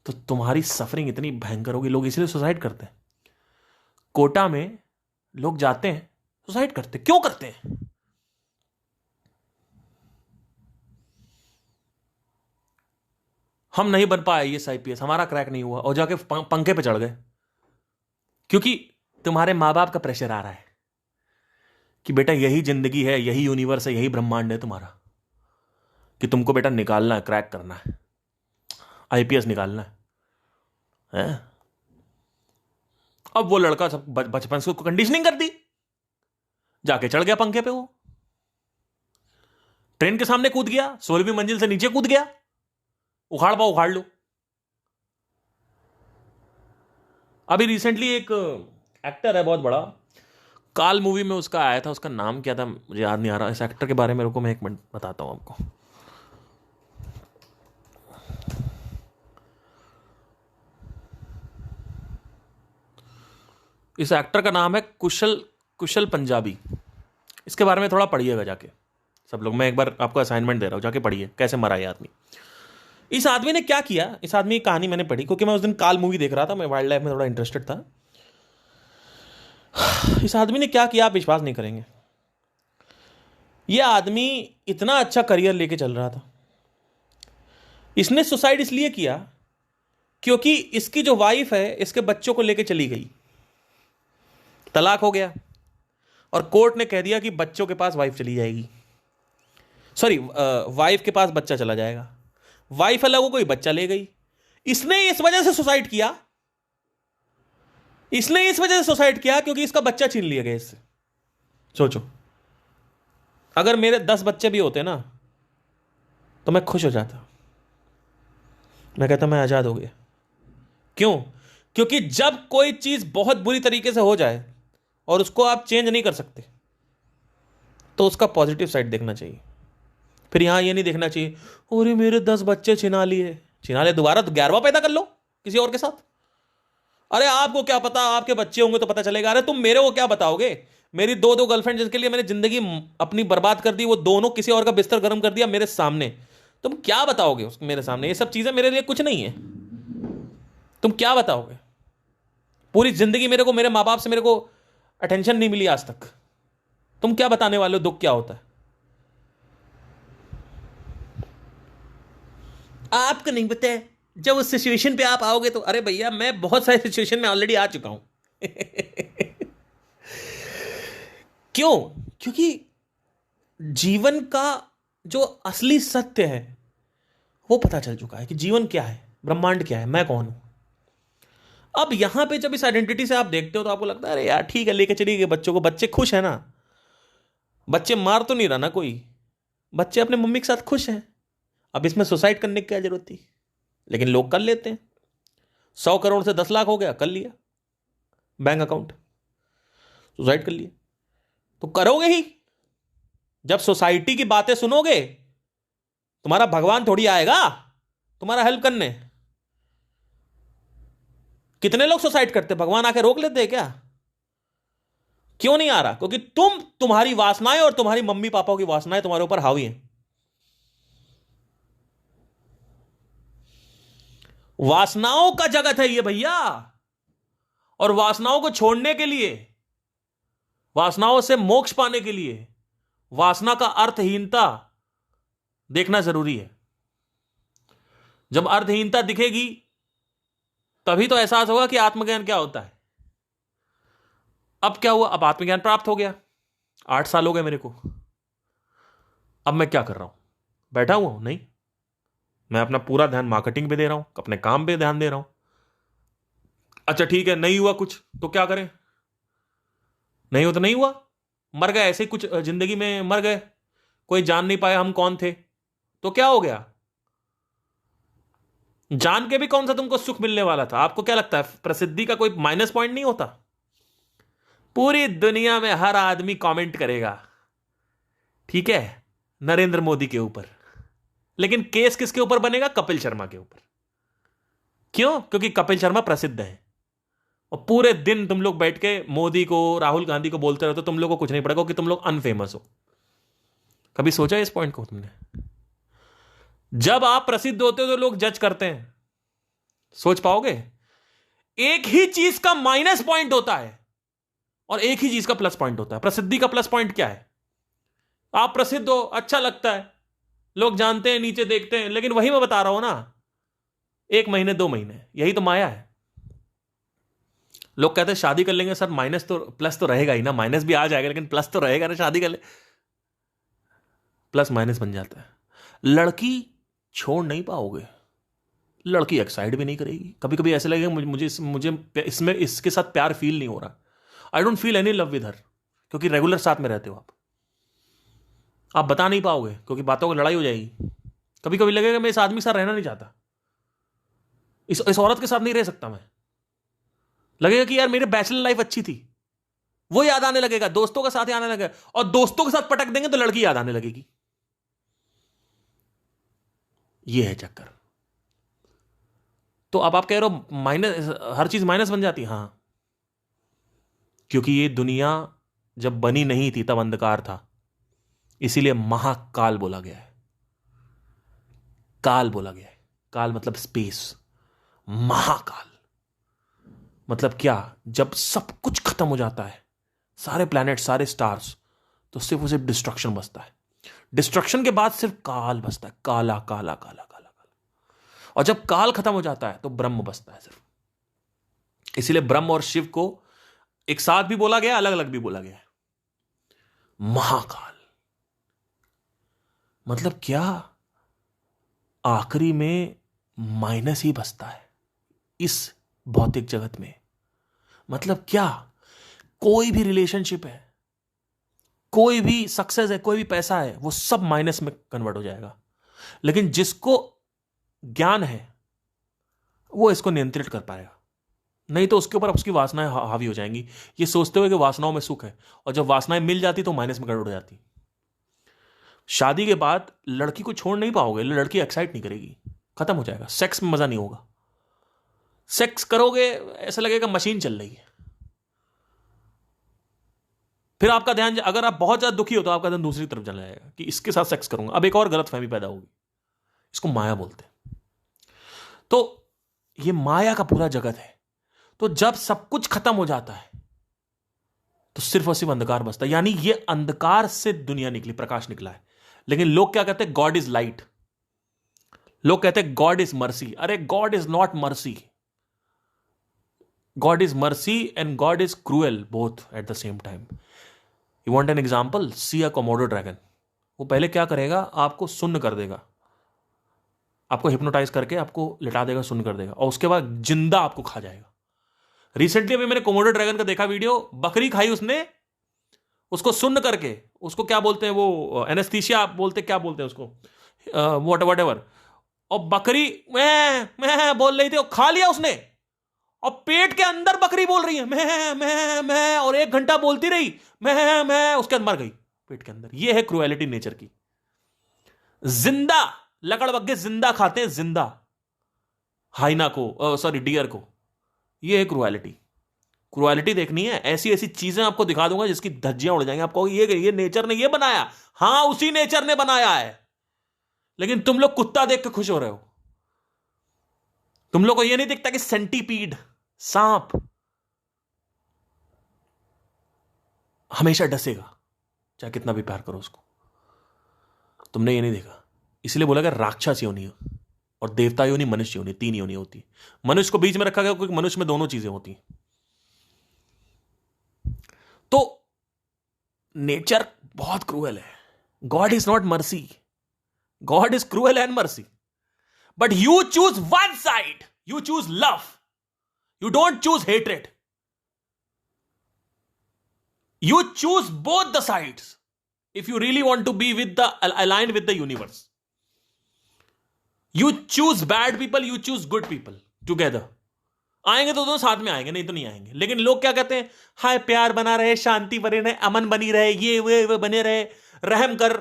तो तुम्हारी सफरिंग इतनी भयंकर होगी। लोग इसलिए सुसाइड करते हैं। कोटा में लोग जाते हैं, सुसाइड करते। क्यों करते हैं? हम नहीं बन पाए आईएएस आईपीएस, हमारा क्रैक नहीं हुआ, और जाके पंखे पे चढ़ गए। क्योंकि तुम्हारे मां बाप का प्रेशर आ रहा है कि बेटा यही जिंदगी है, यही यूनिवर्स है, यही ब्रह्मांड है तुम्हारा, कि तुमको बेटा निकालना है, क्रैक करना है, आईपीएस निकालना है? अब वो लड़का सब बचपन से उसको कंडीशनिंग कर दी, जाके चढ़ गया पंखे पे। वो ट्रेन के सामने कूद गया, 16वीं मंजिल से नीचे कूद गया। उखाड़ पाओ उखाड़ लो। अभी रिसेंटली एक एक्टर है बहुत बड़ा, काल मूवी में उसका आया था, उसका नाम क्या था मुझे याद नहीं आ रहा। इस एक्टर के बारे में रुको, मैं एक मिनट बताता हूं आपको। इस एक्टर का नाम है कुशल पंजाबी। इसके बारे में थोड़ा पढ़िएगा जाके सब लोग। मैं एक बार आपको असाइनमेंट दे रहा हूं, जाके पढ़िए कैसे मरा ये आदमी। इस आदमी ने क्या किया, इस आदमी की कहानी मैंने पढ़ी, क्योंकि मैं उस दिन काल मूवी देख रहा था, मैं वाइल्ड लाइफ में थोड़ा इंटरेस्टेड था। इस आदमी ने क्या किया आप विश्वास नहीं करेंगे। यह आदमी इतना अच्छा करियर लेके चल रहा था। इसने सुसाइड इसलिए किया क्योंकि इसकी जो वाइफ है इसके बच्चों को लेके चली गई, तलाक हो गया, और कोर्ट ने कह दिया कि बच्चों के पास वाइफ चली जाएगी, सॉरी वाइफ के पास बच्चा चला जाएगा। वाइफ अलग हो गई, बच्चा ले गई। इसने इस वजह से सुसाइड किया, इसने इस वजह से सुसाइड किया क्योंकि इसका बच्चा छीन लिया गया इससे। सोचो, अगर मेरे 10 बच्चे भी होते ना तो मैं खुश हो जाता। मैं कहता मैं आजाद हो गया। क्यों? क्योंकि जब कोई चीज बहुत बुरी तरीके से हो जाए और उसको आप चेंज नहीं कर सकते, तो उसका पॉजिटिव साइड देखना चाहिए। फिर यहां ये नहीं देखना चाहिए अरे मेरे 10 बच्चे छिना लिए, दोबारा तो 11वां पैदा कर लो किसी और के साथ। अरे आपको क्या पता, आपके बच्चे होंगे तो पता चलेगा। अरे तुम मेरे को क्या बताओगे? मेरी 2 गर्लफ्रेंड जिनके लिए मैंने जिंदगी अपनी बर्बाद कर दी, वो दोनों किसी और का बिस्तर गर्म कर दिया मेरे सामने, तुम क्या बताओगे उसको मेरे सामने? ये सब चीजें मेरे लिए कुछ नहीं है। तुम क्या बताओगे? पूरी जिंदगी मेरे माँ बाप से मेरे को अटेंशन नहीं मिली आज तक, तुम क्या बताने वाले हो दुख क्या होता है? आपको नहीं पता है, जब उस सिचुएशन पे आप आओगे तो। अरे भैया मैं बहुत सारे सिचुएशन में ऑलरेडी आ चुका हूं। क्यों? क्योंकि जीवन का जो असली सत्य है वो पता चल चुका है कि जीवन क्या है, ब्रह्मांड क्या है, मैं कौन हूं। अब यहां पे जब इस आइडेंटिटी से आप देखते हो तो आपको लगता है अरे यार ठीक है, लेके चलिए बच्चों को, बच्चे खुश है ना, बच्चे मार तो नहीं रहा ना कोई, बच्चे अपने मम्मी के साथ खुश हैं। अब इसमें सुसाइड करने की क्या जरूरत थी? लेकिन लोग कर लेते हैं। 100 करोड़ से 10 लाख हो गया, कर लिया बैंक अकाउंट, सुसाइड कर लिया। तो करोगे ही। जब सोसाइटी की बातें सुनोगे, तुम्हारा भगवान थोड़ी आएगा तुम्हारा हेल्प करने। कितने लोग सुसाइड करते, भगवान आके रोक लेते हैं क्या? क्यों नहीं आ रहा? क्योंकि तुम्हारी वासनाएं और तुम्हारी मम्मी पापा की वासनाएं तुम्हारे ऊपर हावी हैं। वासनाओं का जगत है ये भैया, और वासनाओं को छोड़ने के लिए, वासनाओं से मोक्ष पाने के लिए वासना का अर्थहीनता देखना जरूरी है। जब अर्थहीनता दिखेगी तभी तो एहसास होगा कि आत्मज्ञान क्या होता है। अब क्या हुआ? अब आत्मज्ञान प्राप्त हो गया, 8 साल हो गए मेरे को। अब मैं क्या कर रहा हूं? बैठा हुआ हूं? नहीं, मैं अपना पूरा ध्यान मार्केटिंग पे दे रहा हूं, अपने काम पे ध्यान दे रहा हूं। अच्छा ठीक है, नहीं हुआ कुछ तो क्या करें? नहीं हो तो नहीं हुआ, मर गए ऐसे ही, कुछ जिंदगी में मर गए, कोई जान नहीं पाया हम कौन थे, तो क्या हो गया? जान के भी कौन सा तुमको सुख मिलने वाला था? आपको क्या लगता है प्रसिद्धि का कोई माइनस पॉइंट नहीं होता? पूरी दुनिया में हर आदमी कमेंट करेगा, ठीक है, नरेंद्र मोदी के ऊपर, लेकिन केस किसके ऊपर बनेगा? कपिल शर्मा के ऊपर। क्यों? क्योंकि कपिल शर्मा प्रसिद्ध है, और पूरे दिन तुम लोग बैठ के मोदी को, राहुल गांधी को बोलते रहो तो तुम लोग को कुछ नहीं पड़ेगा, क्योंकि तुम लोग अनफेमस हो। कभी सोचा इस पॉइंट को तुमने? जब आप प्रसिद्ध होते हो तो लोग जज करते हैं, सोच पाओगे? एक ही चीज का माइनस पॉइंट होता है और एक ही चीज का प्लस पॉइंट होता है। प्रसिद्धि का प्लस पॉइंट क्या है? आप प्रसिद्ध हो, अच्छा लगता है, लोग जानते हैं, नीचे देखते हैं, लेकिन वही मैं बता रहा हूं ना, 1 महीने 2 महीने, यही तो माया है। लोग कहते हैं शादी कर लेंगे सर, माइनस तो प्लस तो रहेगा ही ना, माइनस भी आ जाएगा लेकिन प्लस तो रहेगा ना, शादी कर ले, प्लस माइनस बन जाता है। लड़की छोड़ नहीं पाओगे, लड़की एक्साइट भी नहीं करेगी। कभी कभी ऐसे लगेगा मुझे इसमें इसके साथ प्यार फील नहीं हो रहा, I don't feel any love with her, क्योंकि रेगुलर साथ में रहते हो आप बता नहीं पाओगे, क्योंकि बातों की लड़ाई हो जाएगी। कभी कभी लगेगा मैं इस आदमी के साथ रहना नहीं चाहता, इस औरत के साथ नहीं रह सकता मैं। लगेगा कि यार मेरी बैचलर लाइफ अच्छी थी, वो याद आने लगेगा, दोस्तों के साथ आने लगेगा, और दोस्तों के साथ पटक देंगे तो लड़की याद आने लगेगी। ये है चक्कर। तो अब आप कह रहे हो माइनस, हर चीज माइनस बन जाती है? हां, क्योंकि ये दुनिया जब बनी नहीं थी तब अंधकार था, इसीलिए महाकाल बोला गया है। काल बोला गया है, काल मतलब स्पेस, महाकाल मतलब क्या? जब सब कुछ खत्म हो जाता है, सारे प्लैनेट, सारे स्टार्स, तो सिर्फ और सिर्फ डिस्ट्रक्शन बचता है। डिस्ट्रक्शन के बाद सिर्फ काल बचता है, काला काला काला काला काला। और जब काल खत्म हो जाता है तो ब्रह्म बचता है सिर्फ। इसीलिए ब्रह्म और शिव को एक साथ भी बोला गया, अलग अलग भी बोला गया है। महाकाल मतलब क्या? आखिरी में माइनस ही बचता है इस भौतिक जगत में। मतलब क्या? कोई भी रिलेशनशिप है, कोई भी सक्सेस है, कोई भी पैसा है, वो सब माइनस में कन्वर्ट हो जाएगा। लेकिन जिसको ज्ञान है वो इसको नियंत्रित कर पाएगा, नहीं तो उसके ऊपर उसकी वासनाएं हावी हो जाएंगी, ये सोचते हुए कि वासनाओं में सुख है, और जब वासनाएं मिल जाती तो माइनस में कन्वर्ट हो जाती। शादी के बाद लड़की को छोड़ नहीं पाओगे, लड़की एक्साइट नहीं करेगी, खत्म हो जाएगा, सेक्स में मजा नहीं होगा। सेक्स करोगे ऐसा लगेगा मशीन चल रही है। फिर आपका ध्यान, अगर आप बहुत ज्यादा दुखी हो तो आपका ध्यान दूसरी तरफ चला जाएगा कि इसके साथ सेक्स करूंगा। अब एक और गलत फहमी पैदा होगी, इसको माया बोलते हैं। तो ये माया का पूरा जगत है। तो जब सब कुछ खत्म हो जाता है तो सिर्फ और सिर्फ अंधकार बचता है, यानी ये अंधकार से दुनिया निकली, प्रकाश निकला है। लेकिन लोग क्या कहते हैं? God is light. लोग कहते हैं गॉड इज मर्सी। अरे God is not mercy, God is mercy and God is cruel, both at the same time. You want an example? See a Komodo dragon. वो पहले क्या करेगा? आपको सुन्न कर देगा, आपको हिप्नोटाइज करके आपको लिटा देगा, सुन्न कर देगा, और उसके बाद जिंदा आपको खा जाएगा। रिसेंटली अभी मैंने कोमोडो ड्रैगन का देखा वीडियो, बकरी खाई उसने, उसको सुन्न करके, उसको क्या बोलते हैं वो, एनेस्थीसिया बोलते, क्या बोलते हैं उसको, वट एवर, और बकरी मैं बोल रही थी, और खा लिया उसने, और पेट के अंदर बकरी बोल रही है मैं, और 1 घंटा बोलती रही मैं, उसके अंदर मर गई पेट के अंदर। ये है क्रुएलिटी नेचर की। जिंदा लकड़बग्गे जिंदा खाते हैं, जिंदा हाइना को, सॉरी डियर को। ये है क्रुएलिटी। क्रुएलिटी देखनी है, ऐसी ऐसी चीजें आपको दिखा दूंगा जिसकी धज्जियां उड़ जाएंगी। आपको ये नेचर ने ये बनाया, हां उसी नेचर ने बनाया है, लेकिन तुम लोग कुत्ता देख के खुश हो रहे हो। तुम लोग को ये नहीं दिखता कि सेंटीपीड, सांप, हमेशा डसेगा, चाहे कितना भी प्यार करो उसको। तुमने ये नहीं देखा, इसलिए बोला कि राक्षस योनि और देवता योनि, मनुष्य योनि, 3 योनि होती है। मनुष्य को बीच में रखा गया क्योंकि मनुष्य में दोनों चीजें होती हैं। तो नेचर बहुत क्रूएल है। God is not mercy, God is cruel and mercy, but you choose one side, you choose love, you don't choose hatred, you choose both the sides if you really want to be with the aligned with the universe. You choose bad people, you choose good people together. आएंगे तो दोनों साथ में आएंगे, नहीं तो नहीं आएंगे। लेकिन लोग क्या कहते हैं, हाय प्यार बना रहे, शांति बने रहे, अमन बनी रहे, ये वे बने रहे, रहम कर।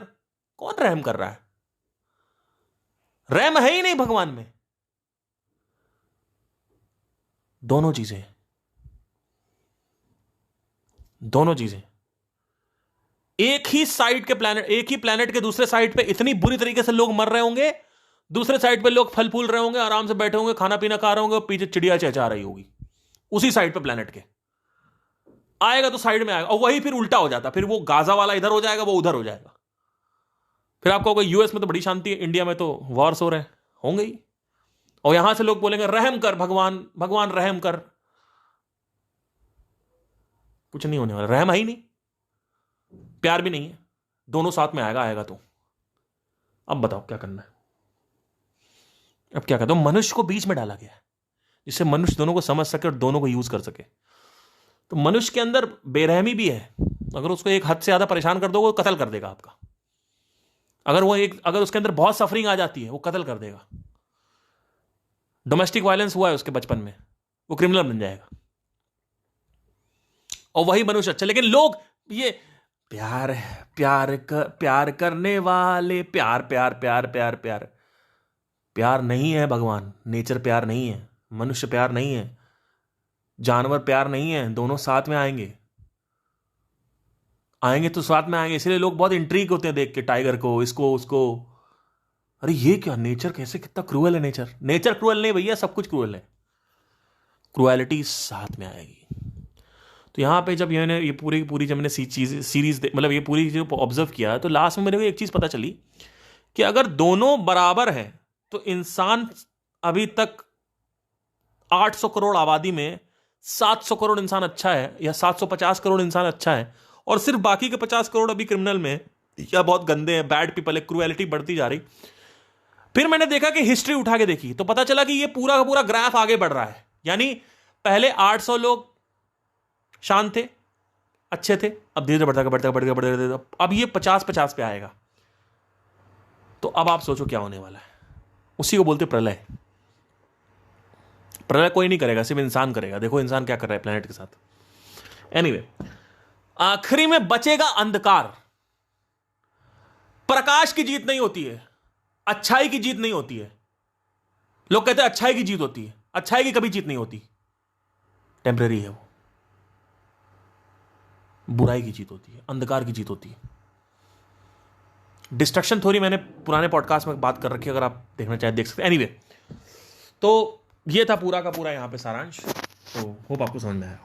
कौन रहम कर रहा है? रहम है ही नहीं भगवान में। दोनों चीजें, दोनों चीजें। एक ही साइड के प्लैनेट, एक ही प्लैनेट के दूसरे साइड पे इतनी बुरी तरीके से लोग मर रहे होंगे, दूसरे साइड पे लोग फल फूल रहे होंगे, आराम से बैठे होंगे, खाना पीना खा रहे होंगे, और पीछे चिड़िया चहचहा रही होगी उसी साइड पे प्लैनेट के। आएगा तो साइड में आएगा, और वही फिर उल्टा हो जाता, फिर वो गाजा वाला इधर हो जाएगा, वो उधर हो जाएगा। फिर आपको होगा यूएस में तो बड़ी शांति है, इंडिया में तो वॉर्स हो रहे होंगे ही, और यहां से लोग बोलेंगे रहम कर भगवान, भगवान रहम कर। कुछ नहीं होने वाला, रहम है ही नहीं, प्यार भी नहीं है, दोनों साथ में आएगा। आएगा तो अब बताओ क्या करना है? अब क्या कहते हो, मनुष्य को बीच में डाला गया है जिससे मनुष्य दोनों को समझ सके और दोनों को यूज कर सके। तो मनुष्य के अंदर बेरहमी भी है, अगर उसको एक हद से ज्यादा परेशान कर दोगे वो कत्ल कर देगा आपका। अगर उसके अंदर बहुत सफरिंग आ जाती है वो कत्ल कर देगा। डोमेस्टिक वायलेंस हुआ है उसके बचपन में, वो क्रिमिनल बन जाएगा। और वही मनुष्य अच्छा। लेकिन लोग ये प्यार प्यार करने वाले, प्यार प्यार प्यार प्यार प्यार प्यार नहीं है भगवान। नेचर प्यार नहीं है, मनुष्य प्यार नहीं है, जानवर प्यार नहीं है। दोनों साथ में आएंगे, आएंगे तो साथ में आएंगे। इसलिए लोग बहुत इंट्रीग होते हैं देख के, टाइगर को, इसको, उसको। अरे ये क्या नेचर, कैसे, कितना क्रूएल है नेचर। नेचर क्रूएल नहीं भैया, सब कुछ क्रूएल है। क्रूएलिटी साथ में आएगी। तो यहां पे जब ये पूरी जब मैंने सीरीज मतलब ये पूरी चीज ऑब्जर्व किया, तो लास्ट में मेरे को एक चीज पता चली कि अगर दोनों बराबर हैं तो इंसान अभी तक 800 करोड़ आबादी में 700 करोड़ इंसान अच्छा है, या 750 करोड़ इंसान अच्छा है, और सिर्फ बाकी के 50 करोड़ अभी क्रिमिनल में या बहुत गंदे हैं, बैड पीपल है। क्रूएलिटी बढ़ती जा रही। फिर मैंने देखा कि हिस्ट्री उठा के देखी तो पता चला कि ये पूरा का पूरा ग्राफ आगे बढ़ रहा है। यानी पहले 800 लोग शांत थे, अच्छे थे, अब धीरे बढ़ता अब ये 50-50 पे आएगा। तो अब आप सोचो क्या होने वाला है। उसी को बोलते प्रलय। प्रलय कोई नहीं करेगा, सिर्फ इंसान करेगा। देखो इंसान क्या कर रहा है प्लेनेट के साथ। एनीवे, आखिरी में बचेगा अंधकार। प्रकाश की जीत नहीं होती है, अच्छाई की जीत नहीं होती है। लोग कहते हैं अच्छाई की जीत होती है, अच्छाई की कभी जीत नहीं होती, टेम्परेरी है वो। बुराई की जीत होती है, अंधकार की जीत होती है। डिस्ट्रक्शन थ्योरी मैंने पुराने पॉडकास्ट में बात कर रखी है, अगर आप देखना चाहें देख सकते हैं। एनीवे, तो ये था पूरा का पूरा यहां पे सारांश। तो होप आपको समझ में आया।